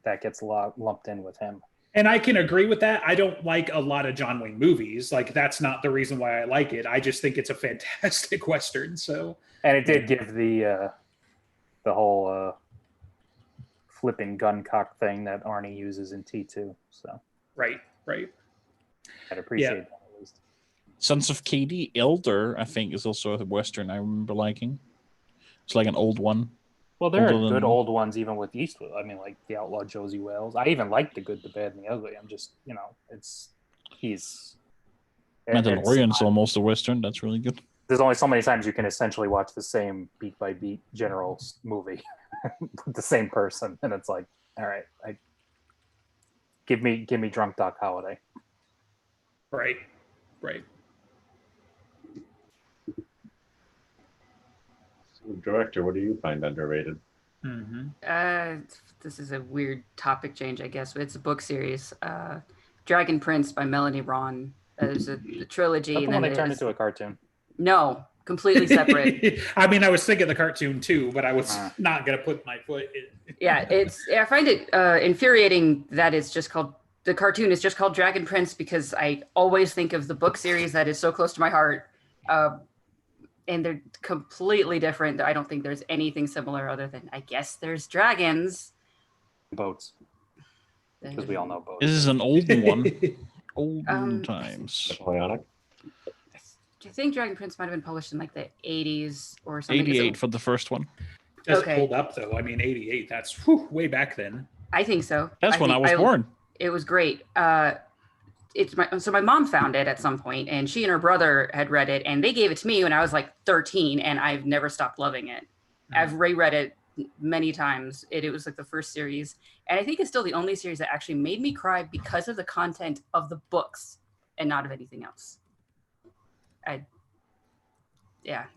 S4: that gets lumped in with him.
S1: And I can agree with that. I don't like a lot of John Wayne movies. Like that's not the reason why I like it. I just think it's a fantastic Western. So
S4: And it did give the whole flipping gun cock thing that Arnie uses in T2. So
S1: right.
S4: I'd appreciate that at least.
S3: Sons of Katie Elder, I think, is also a Western I remember liking. It's like an old one.
S4: Well, there are
S3: Older
S4: good
S3: than-
S4: old ones even with Eastwood. I mean, like The Outlaw Josie Wales. I even like The Good, the Bad, and the Ugly. I'm just, he's...
S3: Mandalorian's almost a Western. That's really good.
S4: There's only so many times you can essentially watch the same beat-by-beat general movie with the same person. And it's like, all right, give me Drunk Doc Holiday.
S1: Right.
S2: So, director, what do you find underrated?
S1: Hmm.
S5: This is a weird topic change, I guess. But it's a book series. Dragon Prince by Melanie Ron. There's a trilogy.
S4: That's the
S5: and
S4: one
S5: then
S4: they turned
S5: there's-
S4: into a cartoon.
S5: No, completely separate.
S1: I mean, I was thinking the cartoon too, but I was
S4: Ah.
S1: not going to put my foot in.
S5: Yeah, I find it infuriating that it's just called, the cartoon is just called Dragon Prince, because I always think of the book series that is so close to my heart. And they're completely different. I don't think there's anything similar other than, I guess there's dragons.
S4: Boats, because we all know boats.
S3: This is an old one. Old
S5: Um,
S3: times.
S2: Napoleonic?
S5: I think Dragon Prince might have been published in like the 80s or something.
S3: 88 for the first one.
S1: Does
S5: Okay.
S1: it hold up though? I mean, 88. That's way back then.
S5: I think so.
S3: That's when I
S5: think
S3: was born.
S5: It was great. My mom found it at some point, and she and her brother had read it, and they gave it to me when I was like 13, and I've never stopped loving it. I've reread it many times. It was like the first series, and I think it's still the only series that actually made me cry because of the content of the books and not of anything else.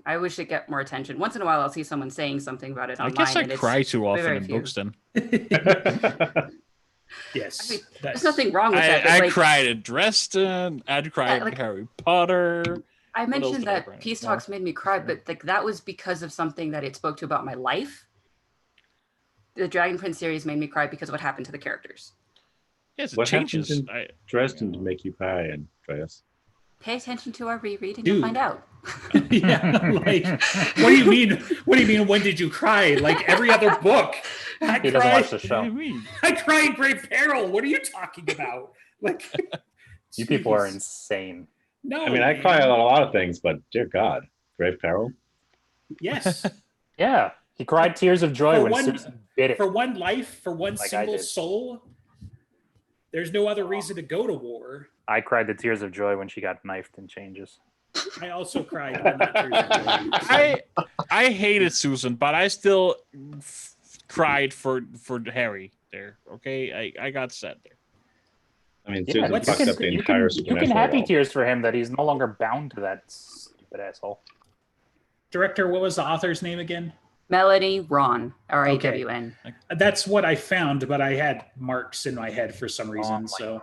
S5: I wish it got more attention. Once in a while, I'll see someone saying something about it
S3: I
S5: online.
S3: guess I
S5: and it's
S3: cry too often
S5: very
S3: in
S5: few.
S3: books then.
S1: Yes.
S5: I mean,
S1: that's-
S5: There's nothing wrong with that. but,
S3: I
S5: like,
S3: cried at Dresden. I cried
S5: like-
S3: at Harry Potter.
S5: I
S3: else
S5: mentioned
S3: did I
S5: that
S3: cry at?
S5: Peace
S3: No?
S5: Talks made me cry, but like that was because of something that it spoke to about my life. The Dragon Prince series made me cry because of what happened to the characters.
S3: Yes, it
S2: What
S3: changes.
S2: happens in Dresden to make you cry, Andreas?
S5: Pay attention to our reread and
S1: Dude.
S5: you'll find out.
S1: Yeah, like, what do you mean? What do you mean? When did you cry? Like every other book, I
S4: He doesn't watch the
S3: What do you
S4: show.
S3: mean?
S1: I cry in Grave Peril. What are you talking about? Like,
S4: You people are
S1: jeez.
S4: insane.
S1: No,
S2: I mean, I
S1: man.
S2: cry on a lot of things, but dear God, Grave Peril.
S1: Yes,
S4: Yeah, he cried tears of joy
S1: For
S4: when
S1: one-
S4: Susan did it.
S1: for one life, for one
S4: Like I
S1: single
S4: did.
S1: soul. There's no other reason to go to war.
S4: I cried the tears of joy when she got knifed in Changes.
S1: I also cried when that tears were
S3: I hated Susan, but I still cried for Harry there. Okay, I got sad there.
S2: I mean,
S4: Yeah,
S2: Susan
S1: what's-
S2: fucked up the entire
S4: you
S2: supernatural
S4: can happy
S2: world.
S4: tears for him that he's no longer bound to that stupid asshole.
S1: Director, what was the author's name again?
S5: Melody Ron, RAWN.
S1: That's what I found, but I had marks in my head for some reason.
S4: Oh,
S1: So,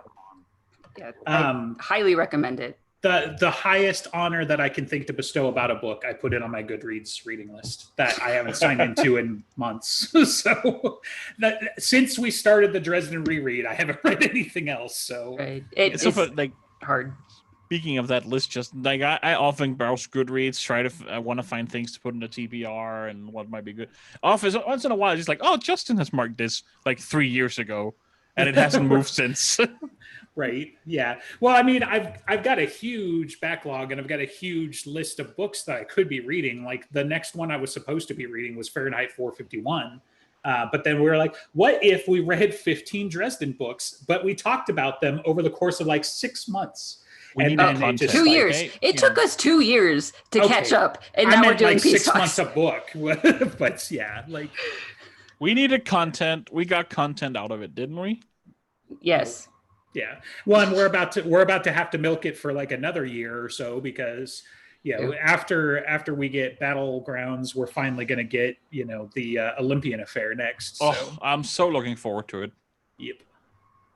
S5: Yeah,
S1: um,
S5: I highly recommend it.
S1: the highest honor that I can think to bestow about a book, I put it on my Goodreads reading list that I haven't signed into in months. So, since we started the Dresden reread, I haven't read anything else. So,
S5: Right.
S3: It's
S5: It's
S3: so like
S5: hard.
S3: speaking of that list, just like I often browse Goodreads, I want to find things to put in the TBR and what might be good. Often once in a while, just like, oh, Justin has marked this like 3 years ago, and it hasn't moved since.
S1: right, yeah. Well, I mean, I've got a huge backlog, and I've got a huge list of books that I could be reading. Like the next one I was supposed to be reading was Fahrenheit 451. But then we were like, what if we read 15 Dresden books, but we talked about them over the course of like 6 months?
S3: We
S1: And
S3: need
S1: then
S3: the
S1: it
S3: content.
S1: just,
S5: 2
S1: like,
S5: years.
S3: okay,
S5: It
S1: yeah.
S5: took us 2 years to
S1: Okay.
S5: catch up, and
S1: I
S5: now we're
S1: meant
S5: doing
S1: like
S5: Peace
S1: 6
S5: Talks.
S1: months a book. But yeah, like,
S3: We needed content. We got content out of it, didn't we?
S5: Yes.
S1: yeah. Well, and we're about to have to milk it for like another year or so because after we get Battlegrounds, we're finally going to get the Olympian affair next. So,
S3: Oh, I'm so looking forward to it.
S1: yep.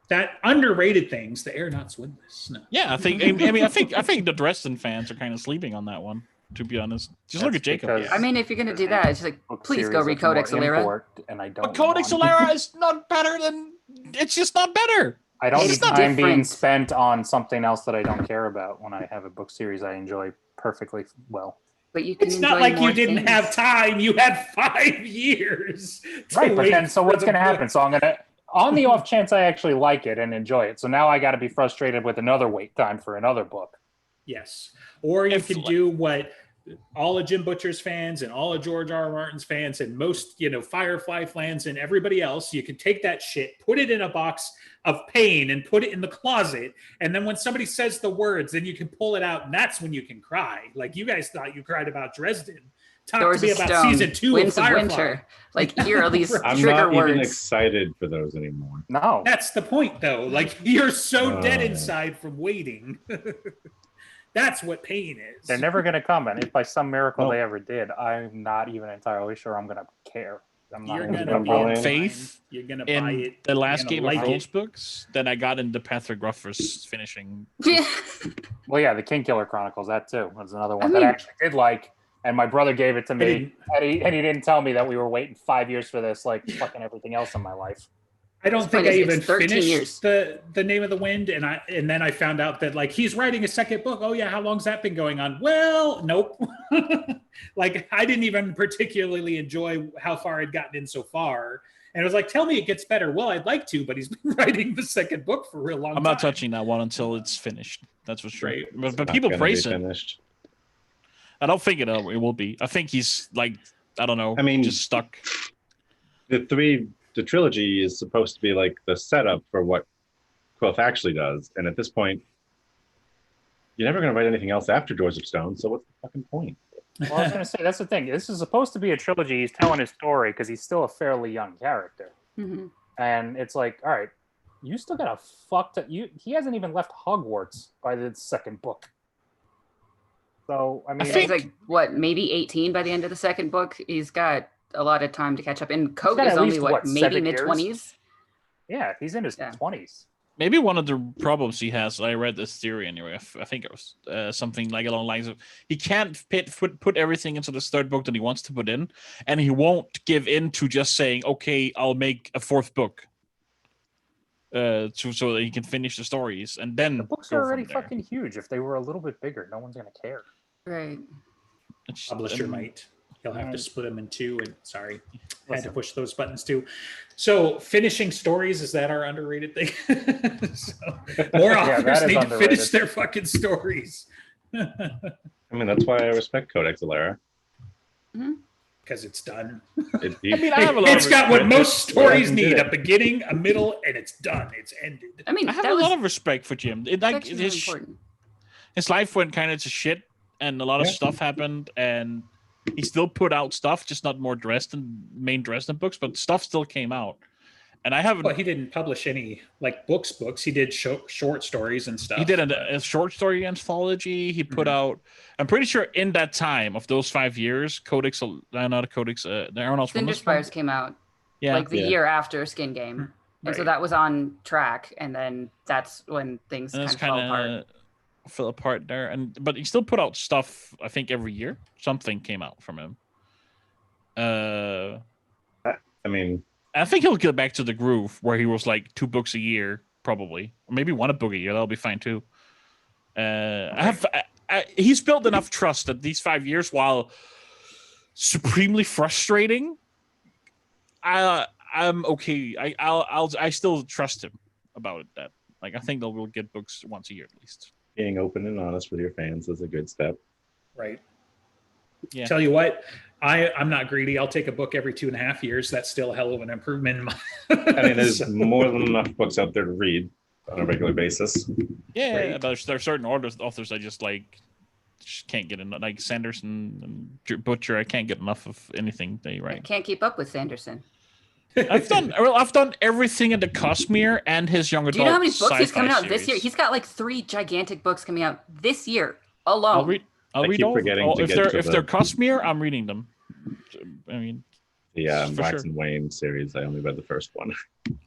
S1: That underrated things, the aeronauts win this. No.
S3: Yeah, I think the Dresden fans are kind of sleeping on that one. To be honest, just look
S4: That's
S3: at Jacob.
S4: because
S5: I mean, if you're gonna do that, it's like,
S4: book
S5: please go
S4: series
S5: read
S4: is
S5: Codex
S4: more
S5: Alera.
S4: import, and I don't
S3: But Codex
S4: want-
S3: Alera is not better than. It's just not better.
S4: I don't
S5: It's
S4: need time being
S5: different.
S4: spent on something else that I don't care about when I have a book series I enjoy perfectly well.
S5: But you can
S1: It's
S5: enjoy
S1: not like
S5: more
S1: you didn't
S5: things.
S1: have time. You had 5 years. to
S4: Right, but
S1: wait
S4: then so
S1: for
S4: what's
S1: the
S4: going to
S1: book.
S4: happen? So I'm going to, on the off chance I actually like it and enjoy it. So now I got to be frustrated with another wait time for another book.
S1: Yes. Or you
S3: If,
S1: can
S3: like-
S1: do what all of Jim Butcher's fans and all of George R. R. Martin's fans and most, Firefly fans and everybody else, you can take that shit, put it in a box of pain and put it in the closet. And then when somebody says the words, then you can pull it out and that's when you can cry. Like you guys thought you cried about Dresden. Talk
S5: Doors
S1: to me
S5: of
S1: about
S5: Stone,
S1: season 2
S5: Winds
S1: of
S5: of
S1: Firefly.
S5: Winter. Like, here are these
S1: I'm
S2: I'm
S5: trigger
S2: not even
S5: words.
S2: excited for those anymore.
S4: No.
S1: That's the point though. Like you're so dead
S2: Oh.
S1: inside from waiting. That's what pain is.
S4: They're never going to come. And if by some miracle
S2: Nope.
S4: they ever did, I'm not even entirely sure I'm going to care. I'm not
S1: You're
S4: even
S1: gonna
S4: going
S1: be
S4: to
S2: Brian.
S1: in
S4: bother.
S3: Faith
S1: You're gonna buy
S3: In
S1: it.
S3: the last
S1: You're
S3: Game
S1: gonna
S3: of
S1: like
S3: Thrones
S1: it.
S3: books, then I got into Patrick Rothfuss finishing.
S5: Yeah.
S4: Well, yeah, the King Killer Chronicles, that too. Was another one
S5: I
S4: that
S5: mean-
S4: I actually did like. And my brother gave it to me.
S1: didn't-
S4: And he didn't tell me that we were waiting 5 years for this, like fucking everything else in my life.
S1: I don't
S5: This
S1: think
S5: point
S1: I
S5: is-
S1: even
S5: it's 13
S1: finished
S5: years.
S1: the Name of the Wind, and then I found out that like he's writing a second book. Oh yeah, how long's that been going on? Well, nope. Like I didn't even particularly enjoy how far I'd gotten in so far, and I was like, tell me it gets better. Well, I'd like to, but he's been writing the second book for a real long
S3: I'm
S1: time.
S3: not touching that one until it's finished. That's for sure.
S1: Right.
S3: But
S2: Not
S3: people
S2: gonna
S3: praise
S2: be
S3: it.
S2: finished.
S3: I don't think it will be. I think he's like I don't know.
S2: I mean-
S3: just stuck.
S2: The trilogy is supposed to be like the setup for what Quoth actually does, and at this point, you're never going to write anything else after Doors of Stone. So what's the fucking point?
S4: Well, I was going to say that's the thing. This is supposed to be a trilogy. He's telling his story because he's still a fairly young character,
S5: Mhm.
S4: and it's like, all right, you still got a fucked up. He hasn't even left Hogwarts by the second book. So I mean,
S5: He's like what, maybe 18 by the end of the second book. He's got a lot of time to catch up. And Coke
S4: got
S5: is
S4: at
S5: only
S4: least,
S5: what,
S4: what,
S5: maybe
S4: 7
S5: mid
S4: years?
S5: 20s.
S4: yeah, he's in his
S5: Yeah.
S4: 20s.
S3: Maybe one of the problems he has, I read this theory anyway, I think it was something like along the lines of he can't put everything into this third book that he wants to put in, and he won't give in to just saying, okay, I'll make a fourth book so that he can finish the stories, and then
S4: The books
S3: go
S4: are
S3: from
S4: already
S3: there.
S4: fucking huge. If they were a little bit bigger, no one's gonna care.
S5: Right.
S3: It's-
S1: Publisher
S3: and-
S1: might. He'll have to
S4: Right.
S1: split them in two. And sorry, had to
S4: Listen.
S1: push those buttons too. So finishing stories, is that our underrated thing? So, more
S4: Yeah,
S1: authors
S4: that is
S1: need to
S4: underrated.
S1: finish their fucking stories.
S2: I mean, that's why I respect Codex Alera.
S1: Because it's done.
S2: It,
S3: I mean, I have a lot
S1: It's
S3: of
S1: got what
S3: respect.
S1: most stories
S2: Did
S1: need:
S2: it.
S1: a beginning, a middle, and it's done. It's ended.
S5: I mean,
S3: I have
S5: that
S3: a
S5: was
S3: lot of respect for Jim. It,
S5: that's
S3: like
S5: actually really important.
S3: his life went kind of to shit, and a lot of
S2: Yeah.
S3: stuff happened, and he still put out stuff, just not more main Dresden books, but stuff still came out. And I haven't.
S1: Well, he didn't publish any like books. He did short stories and stuff.
S3: He did a short story anthology. He put
S1: Mhm.
S3: out. I'm pretty sure in that time of those 5 years, Codex, not Codex, the Aeronauts.
S5: Cinder Spires came out
S3: Yeah,
S5: like the
S2: Yeah.
S5: year after Skin Game. And so
S1: Right.
S5: that was on track. And then that's when things
S3: and
S5: kind
S3: it's
S5: of fell apart.
S3: kind of fell apart there. But he still put out stuff. I think every year something came out from him.
S2: I mean,
S3: I think he'll get back to the groove where he was like 2 books a year, probably, or maybe 1 book a year. That'll be fine too. He's built enough trust that these 5 years, while supremely frustrating, I'm okay. I still trust him about it. That like I think they'll will get books once a year at least.
S2: being open and honest with your fans is a good step.
S1: Right.
S3: Yeah.
S1: Tell you what, I'm not greedy. I'll take a book every 2.5 years. That's still a hell of an improvement. In my
S2: I mean, there's
S1: So-
S2: more than enough books out there to read on a regular basis.
S3: Yeah,
S1: Right.
S3: but there are certain authors I just can't get enough. Like Sanderson and Butcher, I can't get enough of anything they
S5: I
S3: write.
S5: can't keep up with Sanderson.
S3: I've done everything in the Cosmere and his young adult.
S5: Do you know how many books he's
S3: sci-fi
S5: coming out this
S3: series.
S5: year? He's got like 3 gigantic books coming out this year
S3: I'll
S5: alone.
S3: read. I'll
S2: I
S3: read
S2: keep
S3: all.
S2: forgetting to
S3: If
S2: get
S3: they're
S2: to
S3: if
S2: the-
S3: they're Cosmere, I'm reading them. I mean,
S2: The
S3: For
S2: Wax
S3: sure.
S2: and Wayne series, I only read the first one.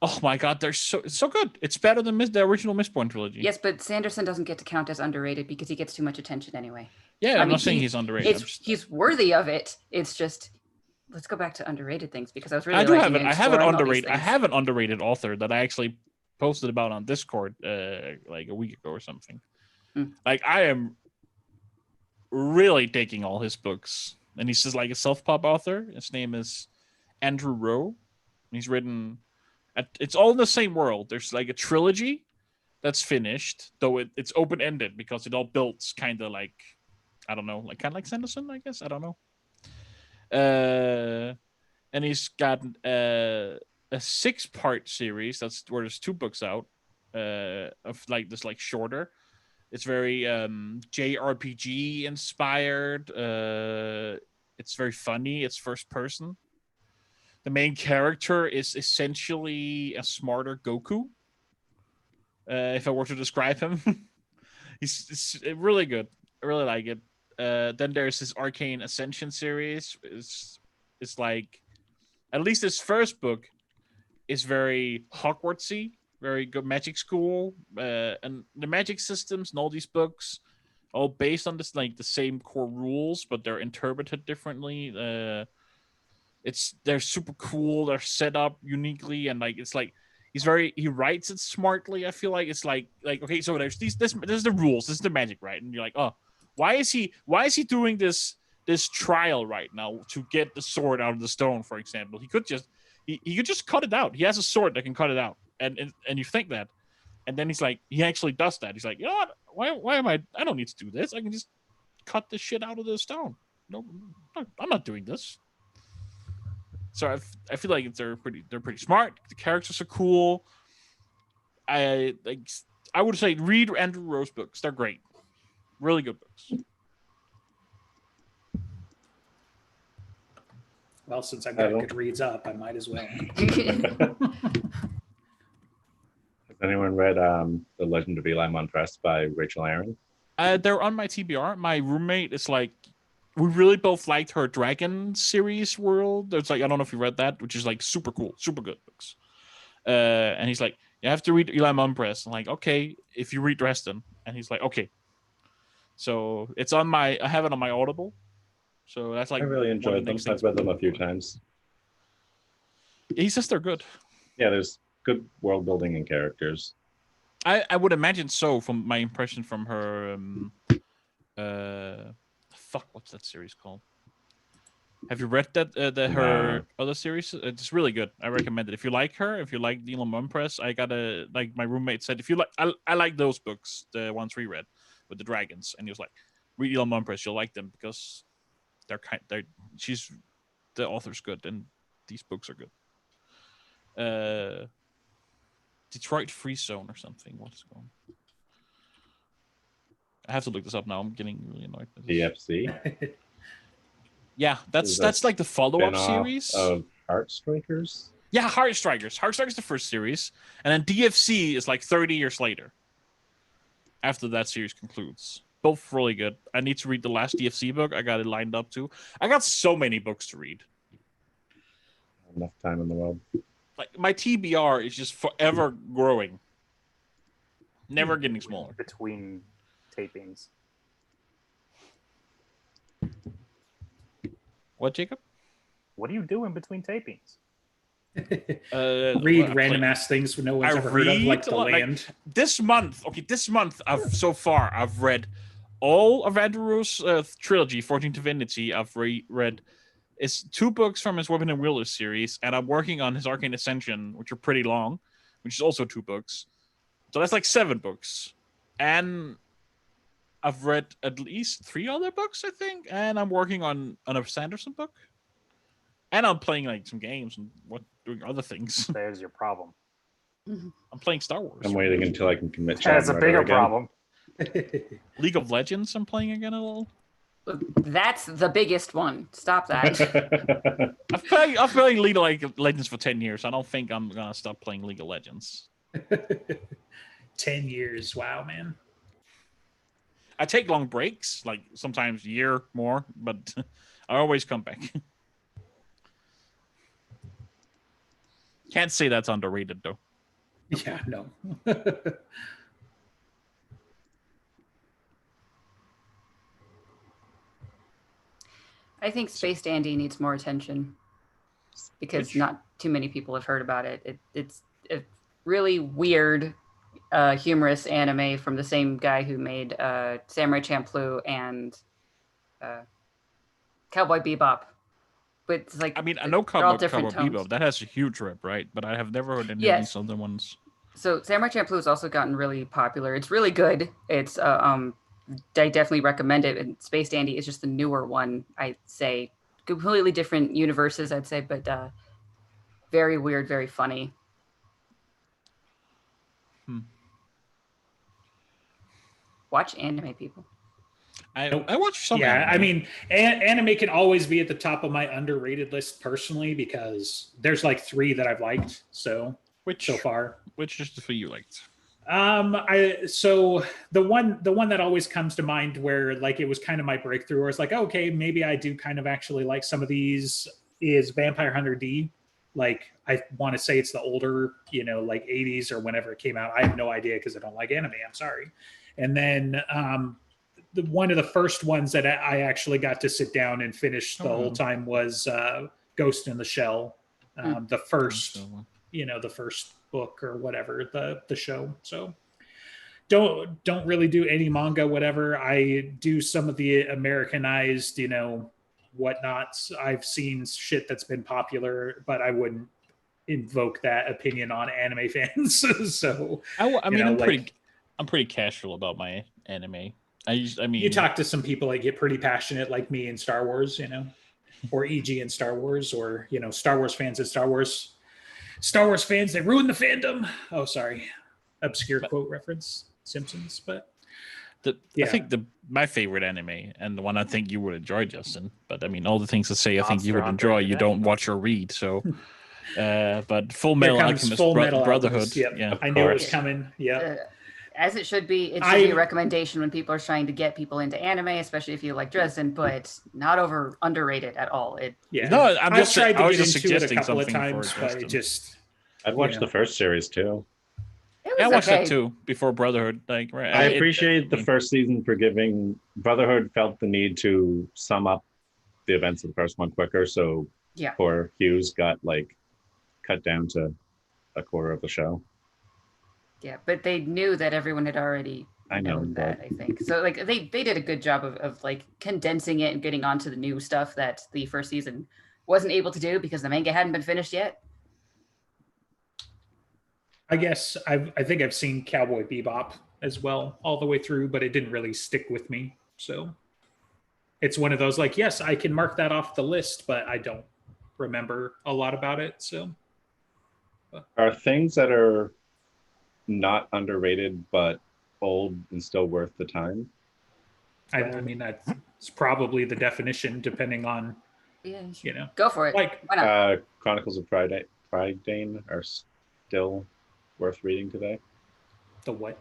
S3: oh my god, it's so good. It's better than the original Mistborn trilogy.
S5: Yes, but Sanderson doesn't get to count as underrated because he gets too much attention anyway.
S3: Yeah,
S5: I
S3: I'm
S5: mean,
S3: not saying
S5: he-
S3: he's underrated. I'm
S5: It's
S3: just-
S5: he's worthy of it. It's just let's go back to underrated things because I was really
S3: I do
S5: liking
S3: have it. I have an
S5: exploring all these
S3: underrated. I
S5: things.
S3: have an underrated author that I actually posted about on Discord like a week ago or something.
S5: Hmm.
S3: Like I am really taking all his books, and he's just like a self-pub author. His name is Andrew Rowe. He's written. It's all in the same world. There's like a trilogy that's finished, though it's open-ended because it all builds kind of like I don't know, like kind of like Sanderson, I guess. I don't know. And he's got a 6-part series that's where there's 2 books out of like this like shorter. It's very JRPG inspired. It's very funny. It's first person. The main character is essentially a smarter Goku. If I were to describe him, it's really good. I really like it. Then there's this Arcane Ascension series. It's like, at least this first book is very Hogwartsy, very good magic school, and the magic systems and all these books, all based on this like the same core rules, but they're interpreted differently. They're super cool. They're set up uniquely, and like it's like he writes it smartly. I feel like it's like okay, so there's this is the rules. This is the magic, right? And you're like, oh, why is he doing this trial right now to get the sword out of the stone, for example? He could just he could just cut it out. He has a sword that can cut it out, and you think that, and then he's like, he actually does that. He's like, you know what? Why am I don't need to do this. I can just cut the shit out of the stone. No, I'm not doing this. So I feel like they're pretty smart. The characters are cool. I would say read Andrew Rose books. They're great, really good books.
S1: Well, since I've got Goodreads up, I might as well.
S2: Has anyone read The Legend of Eli Montress by Rachel Aaron?
S3: They're on my TBR. My roommate is like, we really both liked her Dragon series world. There's like, I don't know if you read that, which is like super cool, super good books. And he's like, you have to read Eli Monpress. I'm like, okay, if you read Dresden. And he's like, okay. So it's on I have it on my Audible. So that's like,
S2: I really enjoyed them. I've read them a few times.
S3: He says they're good.
S2: Yeah, there's good world building and characters.
S3: I would imagine so from my impression from her. What's that series called? Have you read that her other series? It's really good. I recommend it. If you like her, if you like Eli Monpress, I gotta like my roommate said. If you like, I like those books, the ones we read with the dragons, and he was like, read Eli Monpress, you'll like them because the author's good and these books are good. Detroit Free Zone or something. What's it called? I have to look this up now. I'm getting really annoyed by this.
S2: DFC.
S3: Yeah, that's like the follow-up series
S2: of Heartstrikers.
S3: Yeah, Heartstrikers. Heartstrikers is the first series, and then DFC is like 30 years later. After that series concludes, both really good. I need to read the last DFC book. I got it lined up too. I got so many books to read.
S2: Enough time in the world.
S3: Like my TBR is just forever growing, never getting smaller.
S4: Between tapings.
S3: What, Jacob?
S4: What do you do in between tapings?
S1: Read random ass things no one's ever heard of, like The Land.
S3: This month, I've read all of Andrew's trilogy, 14 Divinity. I've read it's 2 books from his Weapon and Wheeler series, and I'm working on his Arcane Ascension, which are pretty long, which is also 2 books. So that's like 7 books. And I've read at least 3 other books, I think, and I'm working on a Sanderson book. And I'm playing like some games and doing other things.
S4: There's your problem.
S3: I'm playing Star Wars.
S2: I'm waiting until I can commit.
S4: That's a bigger problem.
S3: League of Legends, I'm playing again a little.
S5: That's the biggest one. Stop that.
S3: I've played League of Legends for 10 years. I don't think I'm gonna stop playing League of Legends.
S1: 10 years, wow, man.
S3: I take long breaks, like sometimes a year more, but I always come back. Can't say that's underrated though.
S1: Yeah, no.
S5: I think Space Dandy needs more attention because not too many people have heard about it. It's a really weird, humorous anime from the same guy who made Samurai Champloo and Cowboy Bebop. But it's like,
S3: I mean, I know Cowboy Bebop. That has a huge rep, right? But I have never heard any of these other ones.
S5: So Samurai Champloo has also gotten really popular. It's really good. It's I definitely recommend it. And Space Dandy is just the newer one, I'd say. Completely different universes, I'd say, but very weird, very funny. Watch anime, people.
S3: I watch some.
S1: Yeah,
S3: anime.
S1: I mean, anime can always be at the top of my underrated list personally because there's like 3 that I've liked so far.
S3: Which is the 3 you liked?
S1: So the one that always comes to mind where like it was kind of my breakthrough, where it's like, okay, maybe I do kind of actually like some of these, is Vampire Hunter D. Like, I want to say it's the older, like 80s or whenever it came out. I have no idea because I don't like anime. I'm sorry. And then one of the first ones that I actually got to sit down and finish the whole time was Ghost in the Shell. The first, the first book or whatever, the show. So don't really do any manga, whatever. I do some of the Americanized, whatnots. I've seen shit that's been popular, but I wouldn't invoke that opinion on anime fans. So
S3: I'm pretty casual about my anime. I mean,
S1: you talk to some people that get pretty passionate like me in Star Wars, or EG in Star Wars, or Star Wars fans and Star Wars fans, they ruined the fandom. Oh, sorry, obscure quote reference, Simpsons, but
S3: I think my favorite anime, and the one I think you would enjoy, Justin. But I mean, all the things to say I think you would
S4: Monster
S3: enjoy,
S4: Hunter
S3: you
S4: today.
S3: don't watch or read. So, but Full
S1: Here
S3: Metal
S1: comes
S3: Alchemist
S1: Full Metal
S3: Brotherhood.
S1: Alchemist. Yep.
S3: Yeah,
S1: I knew it was
S2: course.
S1: coming. Yeah.
S5: As it should be. It should be a recommendation when people are trying to get people into anime, especially if you like Dresden, but not underrated at all.
S1: Yeah.
S3: No, I'm just
S1: I've tried
S3: I
S1: to
S3: was
S1: get
S3: just
S1: into it a
S3: suggesting
S1: couple of
S3: something
S1: times,
S3: for
S1: but
S3: Justin.
S1: it just
S2: I'd watch the first series too.
S5: It was
S3: Yeah, I watched
S5: okay.
S3: that too before Brotherhood. Like, right,
S2: I appreciate the first season for giving Brotherhood felt the need to sum up the events of the first one quicker. So
S5: Yeah.
S2: poor Hughes got like cut down to a quarter of the show.
S5: Yeah, but they knew that everyone had already
S2: I know,
S5: known that,
S2: but-
S5: I think. So like they did a good job of like condensing it and getting onto the new stuff that the first season wasn't able to do because the manga hadn't been finished yet.
S1: I guess I think I've seen Cowboy Bebop as well all the way through, but it didn't really stick with me. So it's one of those like, yes, I can mark that off the list, but I don't remember a lot about it. So
S2: Are things that are not underrated but old and still worth the time?
S1: I mean that's probably the definition, depending on
S5: Yeah, go for it.
S1: like
S5: Why not?
S2: Chronicles of Prydain are still worth reading today.
S1: the what?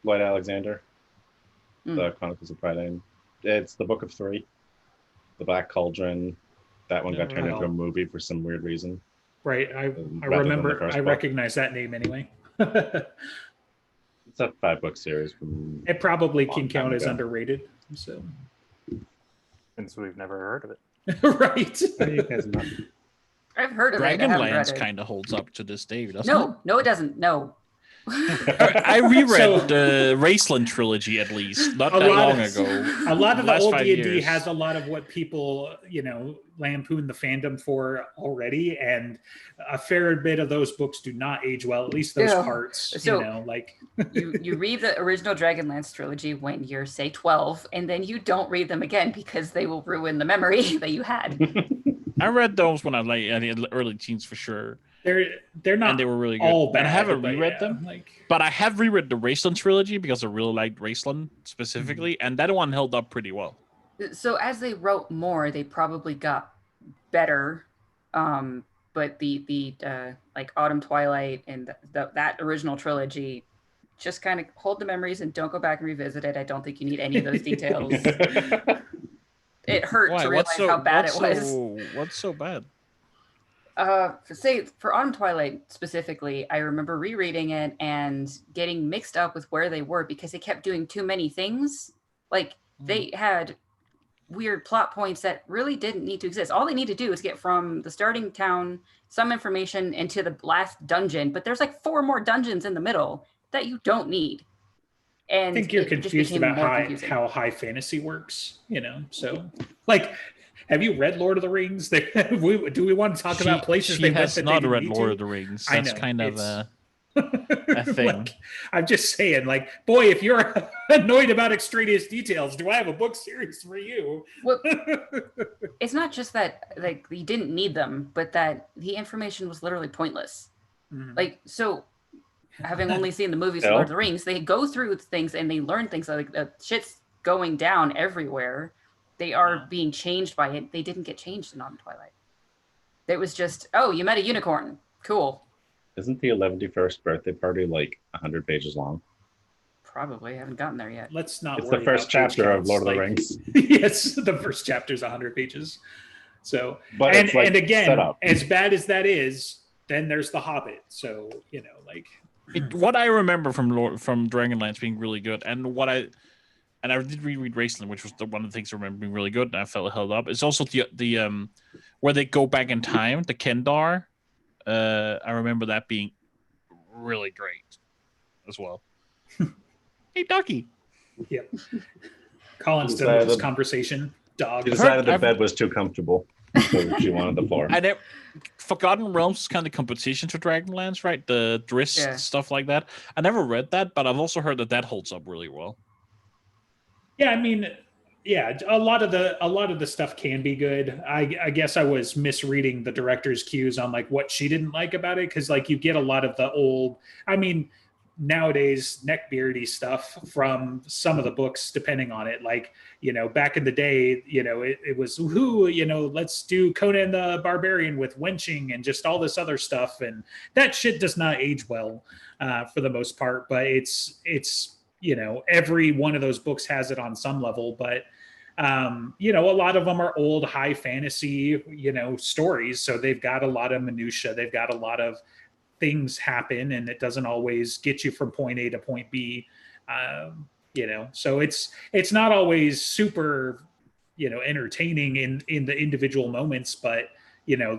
S2: Lloyd Alexander,
S5: Mm.
S2: the Chronicles of Prydain. It's the Book of Three, the Black Cauldron. That one got turned into a movie for some weird reason.
S1: Right. I
S2: rather than the
S1: remember.
S2: first
S1: I
S2: book.
S1: recognize that name anyway. it
S2: It's a 5-book series from
S1: probably
S2: Long
S1: can
S2: time
S1: count as
S2: ago.
S1: underrated. So
S4: Since we've never heard of it.
S1: right.
S2: you guys not.
S5: I've heard of it. I haven't read
S3: Dragonlance
S5: it.
S3: kind of holds up to this day, doesn't it?
S5: No, it doesn't. No.
S3: I reread
S1: So-
S3: the Raceland trilogy at least not
S1: A
S3: that
S1: lot
S3: long
S1: of-
S3: ago.
S1: A lot of the
S3: Last
S1: old
S3: 5
S1: D&D
S3: years.
S1: has a lot of what people, lampoon the fandom for already, and a fair bit of those books do not age well. At least those
S5: Yeah.
S1: parts,
S5: So-
S1: like
S5: you read the original Dragonlance trilogy when you're say 12, and then you don't read them again because they will ruin the memory that you had.
S3: I read those when I was like in the early teens for sure,
S1: they're not
S3: and they were really good.
S1: all bad.
S3: And I haven't
S1: but
S3: reread
S1: yeah,
S3: them,
S1: Like
S3: but I have reread the Raceland trilogy because I really liked Raceland specifically, and that one held up pretty well.
S5: So as they wrote more, they probably got better. But the like Autumn Twilight and that original trilogy just kind of hold the memories and don't go back and revisit it. I don't think you need any of those details. It hurt
S3: Why?
S5: to realize how bad it was.
S3: What's so bad?
S5: For Autumn Twilight specifically, I remember rereading it and getting mixed up with where they were because they kept doing too many things. Like they had weird plot points that really didn't need to exist. All they need to do is get from the starting town some information into the last dungeon, but there's like 4 more dungeons in the middle that you don't need. And
S1: I think you're
S5: it just
S1: confused
S5: became
S1: about
S5: more confusing.
S1: how high fantasy works. So like. Have you read Lord of the Rings? Do we want to talk about places
S3: She
S1: they went
S3: has
S1: that
S3: not
S1: they didn't
S3: read
S1: need
S3: Lord
S1: to?
S3: of the Rings.
S1: I
S3: That's
S1: know,
S3: kind of
S1: it's-
S3: a thing.
S1: Like, I'm just saying, like, boy, if you're annoyed about extraneous details, do I have a book series for you?
S5: Well, it's not just that like you didn't need them, but that the information was literally pointless.
S1: Mhm.
S5: Like, so having only seen the movies
S2: Yeah.
S5: Lord of the Rings, they go through things and they learn things like shit's going down everywhere. They are being changed by it. They didn't get changed in Autumn Twilight. It was just, oh, you met a unicorn. Cool.
S2: Isn't the 11st birthday party like 100 pages long?
S5: Probably haven't gotten there yet.
S1: Let's not.
S2: It's the
S1: worry
S2: first
S1: about page
S2: chapter of
S1: counts,
S2: Lord of the
S1: like-
S2: Rings.
S1: Yes, the first chapter is 100 pages. So,
S2: But
S1: and
S2: it's like
S1: and again,
S2: set up.
S1: as bad as that is, then there's The Hobbit. So like.
S3: What I remember from Dragonlance being really good, and I did reread Raceland, which was one of the things I remember being really good, and I felt it held up. It's also the where they go back in time, the Kendar. I remember that being really great as well. Hey, Ducky.
S1: Yep. Colin's
S2: He's,
S1: done with this
S2: the-
S1: conversation. Dog.
S2: She decided the
S3: I've-
S2: bed was too comfortable, so she wanted the floor.
S3: I never, Forgotten Realms is kind of competition to Dragonlance, right? The Drizzt
S5: Yeah.
S3: stuff like that. I never read that, but I've also heard that holds up really well.
S1: Yeah, I mean, yeah, a lot of the stuff can be good. I guess I was misreading the director's cues on like what she didn't like about it, because like you get a lot of the old, I mean, nowadays neckbeardy stuff from some of the books, depending on it. Like, back in the day, it was who, let's do Conan the Barbarian with wenching and just all this other stuff, and that shit does not age well for the most part. But it's every one of those books has it on some level, but a lot of them are old high fantasy, stories. So they've got a lot of minutia. They've got a lot of things happen, and it doesn't always get you from point A to point B. So it's not always super, entertaining in the individual moments, but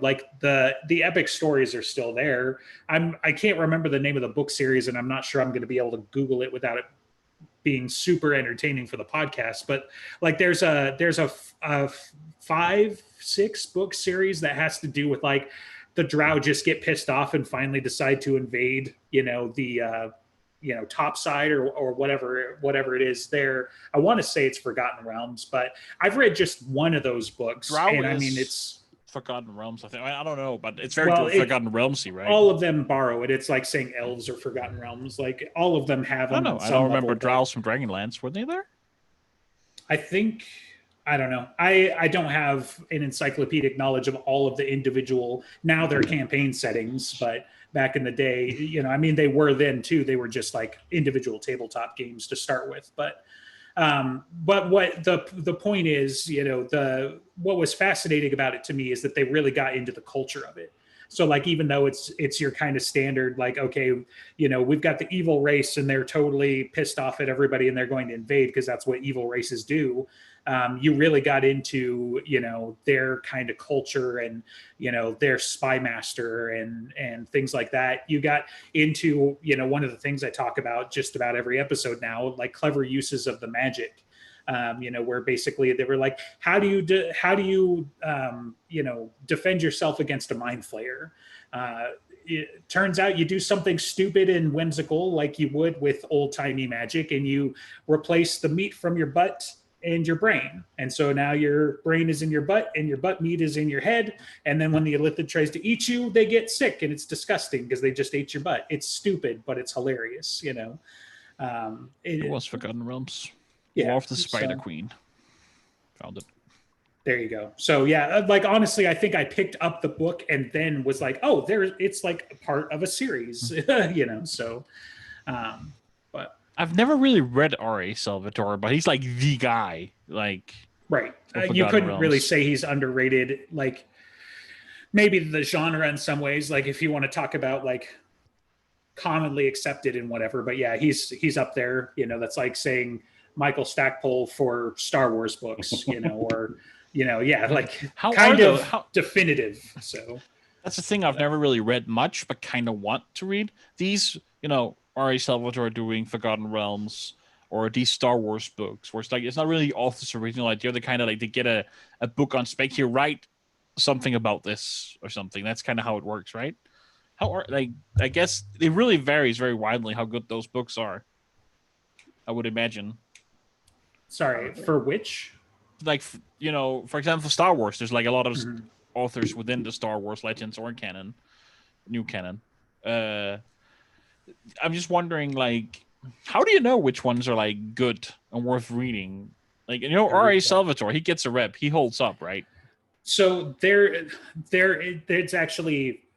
S1: like the epic stories are still there. I can't remember the name of the book series, and I'm not sure I'm going to be able to Google it without it being super entertaining for the podcast, but like there's a 5-6 book series that has to do with like the Drow just get pissed off and finally decide to invade, the top side or whatever it is there. I want to say it's Forgotten Realms, but I've read just one of those books,
S3: Drow
S1: and I
S3: is
S1: mean it's
S3: Forgotten Realms. I think I don't know, but it's very
S1: Well,
S3: Forgotten Realmsy, right?
S1: all of them borrow it. It's like saying elves or Forgotten Realms. Like all of them have
S3: I don't
S1: them.
S3: know.
S1: on
S3: I
S1: some
S3: don't remember
S1: level, but
S3: Drows from Dragonlance. Were they there?
S1: I think I don't know. I don't have an encyclopedic knowledge of all of the individual now their campaign settings, but back in the day, I mean they were then too. They were just like individual tabletop games to start with, but what the point is, what was fascinating about it to me is that they really got into the culture of it. So like, even though it's your kind of standard, like, okay, we've got the evil race and they're totally pissed off at everybody and they're going to invade because that's what evil races do. You really got into, their kind of culture and, their spy master and things like that. You got into, one of the things I talk about just about every episode now, like clever uses of the magic. Where basically they were like, how do you defend yourself against a mind flayer? It turns out you do something stupid and whimsical like you would with old timey magic, and you replace the meat from your butt and your brain. And so now your brain is in your butt and your butt meat is in your head. And then when the Illithid tries to eat you, they get sick, and it's disgusting because they just ate your butt. It's stupid, but it's hilarious,
S3: It was Forgotten Realms.
S1: Yeah,
S3: War of the Spider
S1: so-
S3: Queen. Found it.
S1: There you go. So yeah, like honestly, I think I picked up the book and then was like, oh, it's like part of a series, So, but
S3: I've never really read R.A. Salvatore, but he's like the guy. Like,
S1: right,
S3: for
S1: you
S3: Forgotten
S1: couldn't
S3: Realms.
S1: really say he's underrated. Like maybe the genre in some ways, like if you want to talk about like commonly accepted and whatever. But yeah, he's up there. That's like saying Michael Stackpole for Star Wars books, or yeah, like
S3: How
S1: kind
S3: are
S1: of
S3: the- how-
S1: definitive. So
S3: that's the thing. I've never really read much, but kind of want to read these. R.A. Salvatore doing Forgotten Realms or these Star Wars books, where it's like it's not really author's original idea. They kind of like they get a book on spec here, write something about this or something. That's kind of how it works, right? I guess it really varies very widely how good those books are. I would imagine.
S1: sorry, for which?
S3: Like for example, Star Wars. There's like a lot of
S1: Mhm.
S3: authors within the Star Wars Legends or canon, new canon. I'm just wondering, like, how do you know which ones are like good and worth reading? Like, R.A. Salvatore, he gets a rep, he holds up, right?
S1: So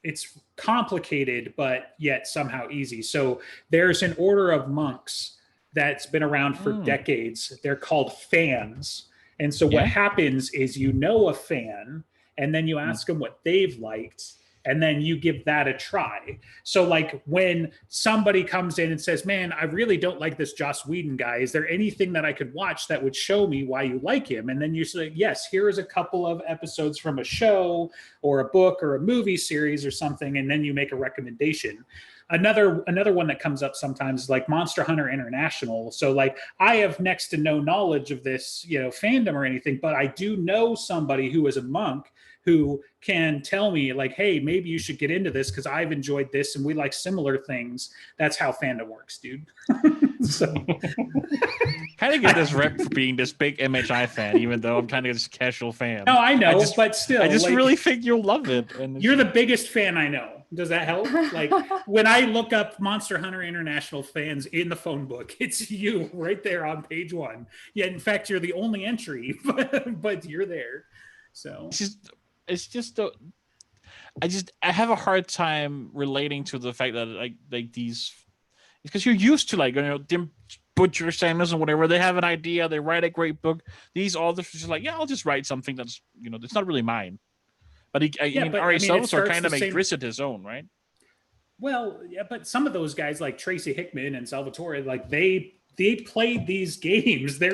S1: it's complicated, but yet somehow easy. So there's an order of monks that's been around for decades. They're called fans. And so what
S3: Yeah.
S1: happens is a fan, and then you ask them what they've liked, and then you give that a try. So like when somebody comes in and says, man, I really don't like this Joss Whedon guy. Is there anything that I could watch that would show me why you like him? And then you say, yes, here is a couple of episodes from a show or a book or a movie series or something. And then you make a recommendation. Another one that comes up sometimes is like Monster Hunter International. So like I have next to no knowledge of this, fandom or anything, but I do know somebody who is a monk who can tell me like, hey, maybe you should get into this because I've enjoyed this and we like similar things. That's how fandom works, dude. So
S3: Kind of get this rep for being this big MHI fan, even though I'm kind of just a casual fan.
S1: no, I know, but still,
S3: I just
S1: like,
S3: really think you'll love it. And
S1: you're the biggest fan I know. Does that help? Like when I look up Monster Hunter International fans in the phone book, it's you right there on page 1. Yeah, in fact, you're the only entry, but you're there. So
S3: it's just I have a hard time relating to the fact that like these, because you're used to like, you know, them Butcher Sanders and whatever, they have an idea, they write a great book. These authors are just like, yeah, I'll just write something that's, you know, it's not really mine. But R.A. Salvatore kind of makes Grisset his own, right?
S1: Well, yeah, but some of those guys like Tracy Hickman and Salvatore, like they played these games. They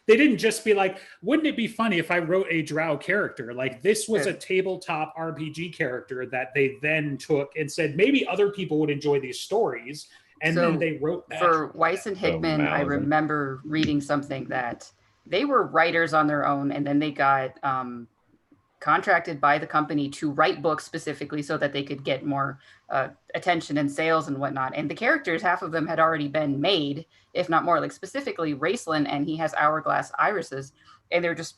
S1: didn't just be like, wouldn't it be funny if I wrote a Drow character? Like this was a tabletop RPG character that they then took and said, maybe other people would enjoy these stories. And then they wrote that.
S5: For Weiss and Hickman, I remember reading something that they were writers on their own, and then they got contracted by the company to write books specifically so that they could get more attention and sales and whatnot. And the characters, half of them had already been made, if not more. Like specifically Raceland, and he has hourglass irises, and they're just,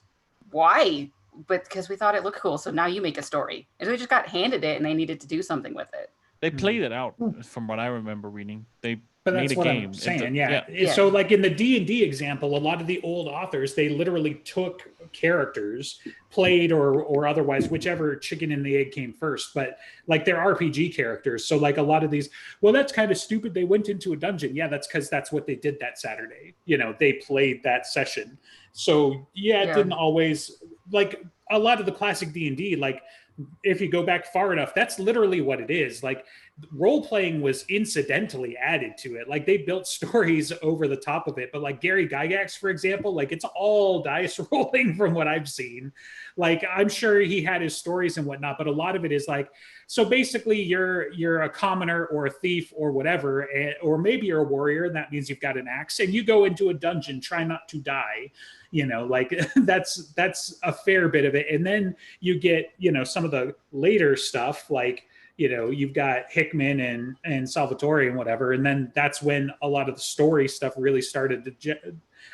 S5: why? But because we thought it looked cool, so now you make a story. And so they just got handed it, and they needed to do something with it.
S3: They played it out, from what I remember reading. They
S1: But
S3: made
S1: that's
S3: a
S1: what
S3: game.
S1: I'm saying.
S3: Yeah.
S1: So like in the D&D example, a lot of the old authors, they literally took characters, played or otherwise, whichever chicken and the egg came first, but like they're RPG characters. So like a lot of these, well, that's kind of stupid. They went into a dungeon. Yeah, that's because that's what they did that Saturday. You know, they played that session. So it didn't always, like a lot of the classic D&D, like if you go back far enough, that's literally what it is. Like role playing was incidentally added to it. Like they built stories over the top of it. But like Gary Gygax, for example, like it's all dice rolling from what I've seen. Like I'm sure he had his stories and whatnot, but a lot of it is like, so basically you're a commoner or a thief or whatever, or maybe you're a warrior, and that means you've got an axe, and you go into a dungeon, try not to die. You know, like that's a fair bit of it. And then you get, you know, some of the later stuff, like, you know, you've got Hickman and Salvatore and whatever. And then that's when a lot of the story stuff really started to,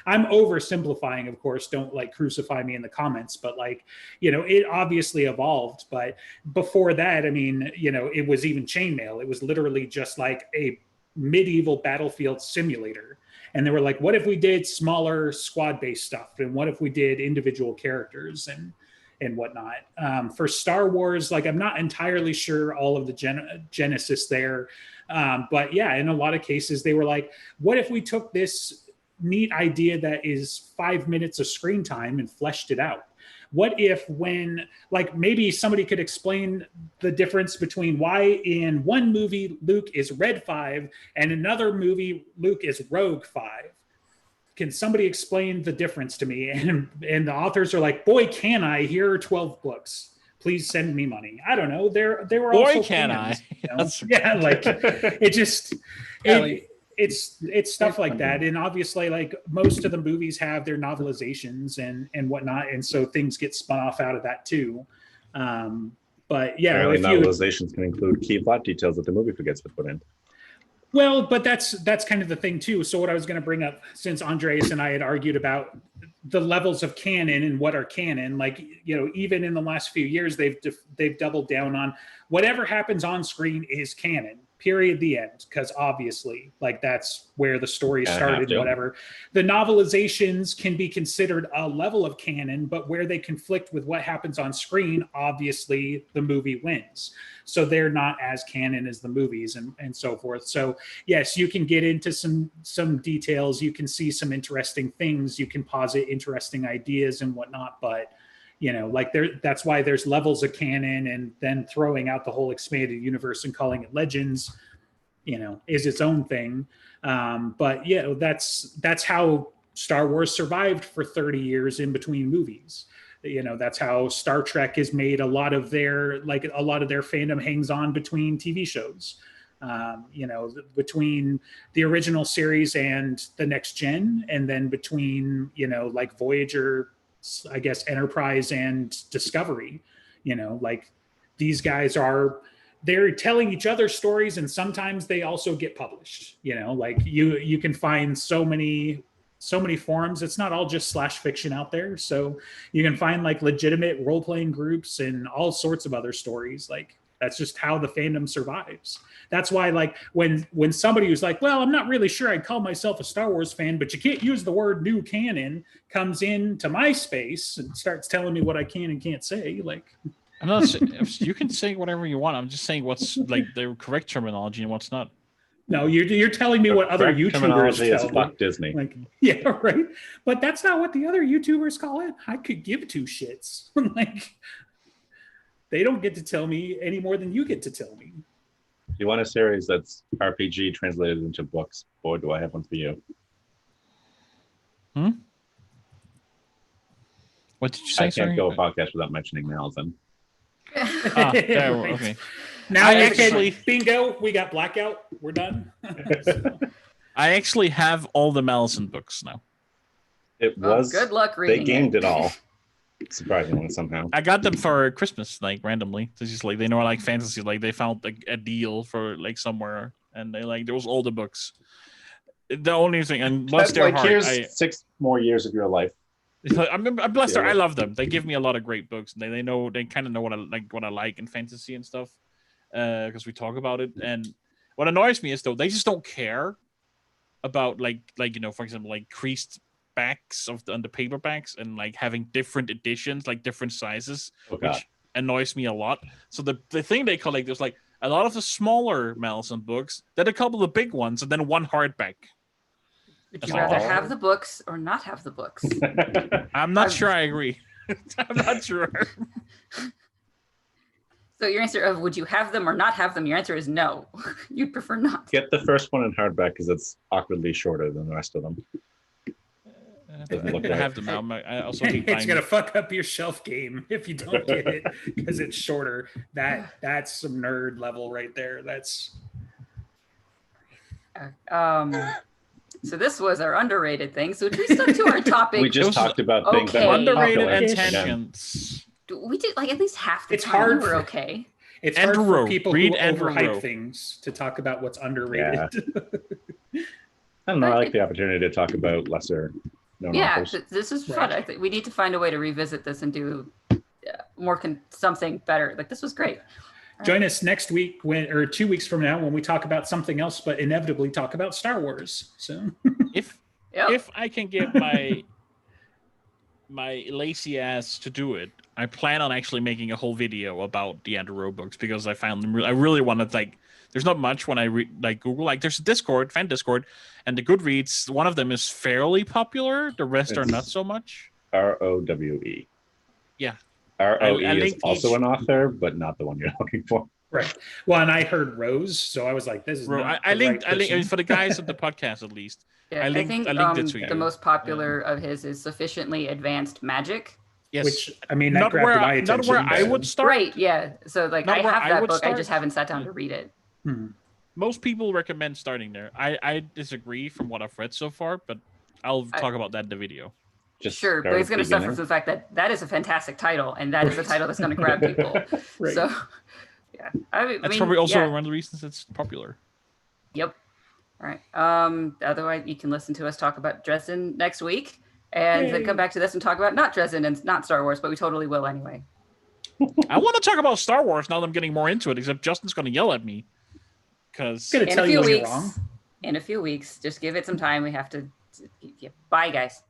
S1: I'm oversimplifying, of course, don't like crucify me in the comments, but like, you know, it obviously evolved. But before that, I mean, you know, it was even chainmail. It was literally just like a medieval battlefield simulator. And they were like, what if we did smaller squad-based stuff? And what if we did individual characters and whatnot? For Star Wars, like I'm not entirely sure all of the genesis there. But yeah, in a lot of cases, they were like, what if we took this neat idea that is 5 minutes of screen time and fleshed it out? What if when, like maybe somebody could explain the difference between why in one movie Luke is Red 5 and another movie Luke is Rogue 5? Can somebody explain the difference to me? And the authors are like, boy, can I? Here are 12 books. Please send me money. I don't know. They were also
S3: boy, can
S1: fans,
S3: I?
S1: You know? Yeah, like it just it's stuff like that. And obviously like most of the movies have their novelizations and whatnot, and so things get spun off out of that too. But yeah,
S2: apparently novelizations can include key plot details that the movie forgets to put in.
S1: Well, but that's kind of the thing too. So what I was going to bring up, since Andreas and I had argued about the levels of canon and what are canon, like, you know, even in the last few years, they've doubled down on whatever happens on screen is canon. Period. The end. Because obviously, like that's where the story started. Whatever. The novelizations can be considered a level of canon, but where they conflict with what happens on screen, obviously the movie wins. So they're not as canon as the movies and so forth. So yes, you can get into some details. You can see some interesting things. You can posit interesting ideas and whatnot. But you know, like that's why there's levels of canon, and then throwing out the whole expanded universe and calling it Legends, you know, is its own thing. But yeah, that's how Star Wars survived for 30 years in between movies. You know, that's how Star Trek has made a lot of their fandom hangs on between TV shows. You know, between the original series and the next gen, and then between, you know, like Voyager, I guess, Enterprise and Discovery. You know, like these guys they're telling each other stories, and sometimes they also get published. You know, like you can find so many forums. It's not all just slash fiction out there. So you can find like legitimate role-playing groups and all sorts of other stories. Like that's just how the fandom survives. That's why, like, when somebody who's like, well, I'm not really sure I'd call myself a Star Wars fan, but you can't use the word new canon, comes into my space and starts telling me what I can and can't say. Like,
S3: I'm not saying, you can say whatever you want. I'm just saying what's like the correct terminology and what's not.
S1: no, you're telling me what other
S2: Correct
S1: YouTubers
S2: terminology is
S1: tell me.
S2: fuck Disney.
S1: Like, yeah, right. But that's not what the other YouTubers call it. I could give two shits. Like, they don't get to tell me any more than you get to tell me.
S2: If you want a series that's RPG translated into books, boy, do I have one for you.
S3: What did you say?
S2: I can't
S3: sorry?
S2: go a podcast without mentioning Malzahn.
S3: Ah, yeah, well,
S1: Right.
S3: okay.
S1: Now,
S3: I
S1: actually,
S3: actually-
S1: bingo, we got Blackout. We're done. So,
S3: I actually have all the Malzahn books now.
S2: It
S5: Oh,
S2: was.
S5: good luck
S2: They
S5: reading
S2: gamed it all. Surprisingly, somehow.
S3: I got them for Christmas, like randomly. It's just like they know I like fantasy. Like they found a deal for like somewhere, and they like there was all the books. The only thing, and bless
S2: That's
S3: their
S2: like
S3: heart,
S2: here's 6 more years of your life.
S3: I'm blessed.
S2: Yeah.
S3: I love them. They give me a lot of great books. They know they kind of know what I like in fantasy and stuff, because we talk about it. And what annoys me is though they just don't care about like you know, for example, like creased backs on the paperbacks and like having different editions, like different sizes,
S2: Oh, God.
S3: which annoys me a lot. So the thing they collect is like a lot of the smaller Malzahn books, then a couple of big ones, and then one hardback.
S5: Would you
S3: That's
S5: rather
S2: all.
S5: have the books or not have the books?
S3: I'm not sure I agree. I'm not sure.
S5: So your answer of would you have them or not have them? Your answer is no. You'd prefer not.
S2: Get the first one in hardback because it's awkwardly shorter than the rest of them. Doesn't look
S3: I
S2: right.
S3: have them now. I also hate
S1: It's
S3: buying
S1: gonna fuck up your shelf game if you don't get it because it's shorter. That's some nerd level right there. That's
S5: So this was our underrated thing. So we stuck to our topic.
S2: We just
S3: was-
S2: talked about things that
S5: Okay.
S2: were
S3: underrated
S2: popular.
S3: and
S1: Yeah.
S3: tangents.
S5: We did like at least half the
S1: It's
S5: time.
S1: hard
S5: We were
S1: for-
S5: okay.
S1: it's
S3: Andrew
S1: hard for
S3: Rowe.
S1: people
S3: Read
S1: who
S3: Andrew
S1: overhype
S3: Rowe.
S1: things to talk about what's underrated.
S2: I don't know. I like the opportunity to talk about lesser known
S5: Yeah,
S2: authors.
S5: this is fun.
S1: Right.
S5: I think we need to find a way to revisit this and do more something better. Like this was great.
S1: Join us next week or 2 weeks from now when we talk about something else, but inevitably talk about Star Wars. So
S5: Yep.
S3: If I can get my lazy ass to do it, I plan on actually making a whole video about the Andrew Rowe books because I found them. I really want to like. There's not much when I like Google. Like there's a Discord, fan Discord, and the Goodreads. One of them is fairly popular. The rest are
S2: It's-
S3: not so much.
S2: ROWE.
S3: Yeah.
S2: ROE
S3: I
S2: is
S3: linked
S2: also
S3: each-
S2: an author, but not the one you're looking for.
S1: right. Well, and I heard Rose, so I was like, "This is
S3: Bro,
S1: not
S3: I
S1: the
S3: linked.
S1: right
S3: I linked
S1: person.
S3: for the guys at the podcast at least.
S5: Yeah,
S3: I linked-
S5: think
S3: I linked it to
S5: the
S3: you.
S5: most popular of his is Sufficiently Advanced Magic.
S3: Yes.
S1: Which I mean, that
S3: not
S1: grabbed
S3: where
S1: my
S3: I,
S1: attention.
S3: not where I
S1: but-
S3: would start.
S5: Right, yeah. So like
S3: Not
S5: I
S3: where
S5: have
S3: I
S5: that
S3: would
S5: book, I
S3: start.
S5: just haven't sat down to read it.
S1: Hmm.
S3: Most people recommend starting there. I disagree from what I've read so far, but I'll talk about that in the video.
S2: Just
S5: Sure,
S2: start
S5: but
S2: at
S5: he's
S2: the
S5: going to suffer
S2: beginning.
S5: from the fact that that is a fantastic title, and that is the title that's going to grab people.
S1: Right.
S5: So, yeah, I mean,
S3: That's probably also
S5: yeah.
S3: one of the reasons it's popular.
S5: Yep. All right. Otherwise, you can listen to us talk about Dresden next week, and then
S1: Yay.
S5: come back to this and talk about not Dresden and not Star Wars, but we totally will anyway.
S3: I want to talk about Star Wars now that I'm getting more into it, except Justin's going to yell at me. Because
S1: Gonna
S5: In
S1: tell
S5: a
S1: you
S5: few
S1: when you're
S5: weeks.
S1: wrong.
S5: In a few weeks, just give it some time. We have to. Yeah. Bye, guys.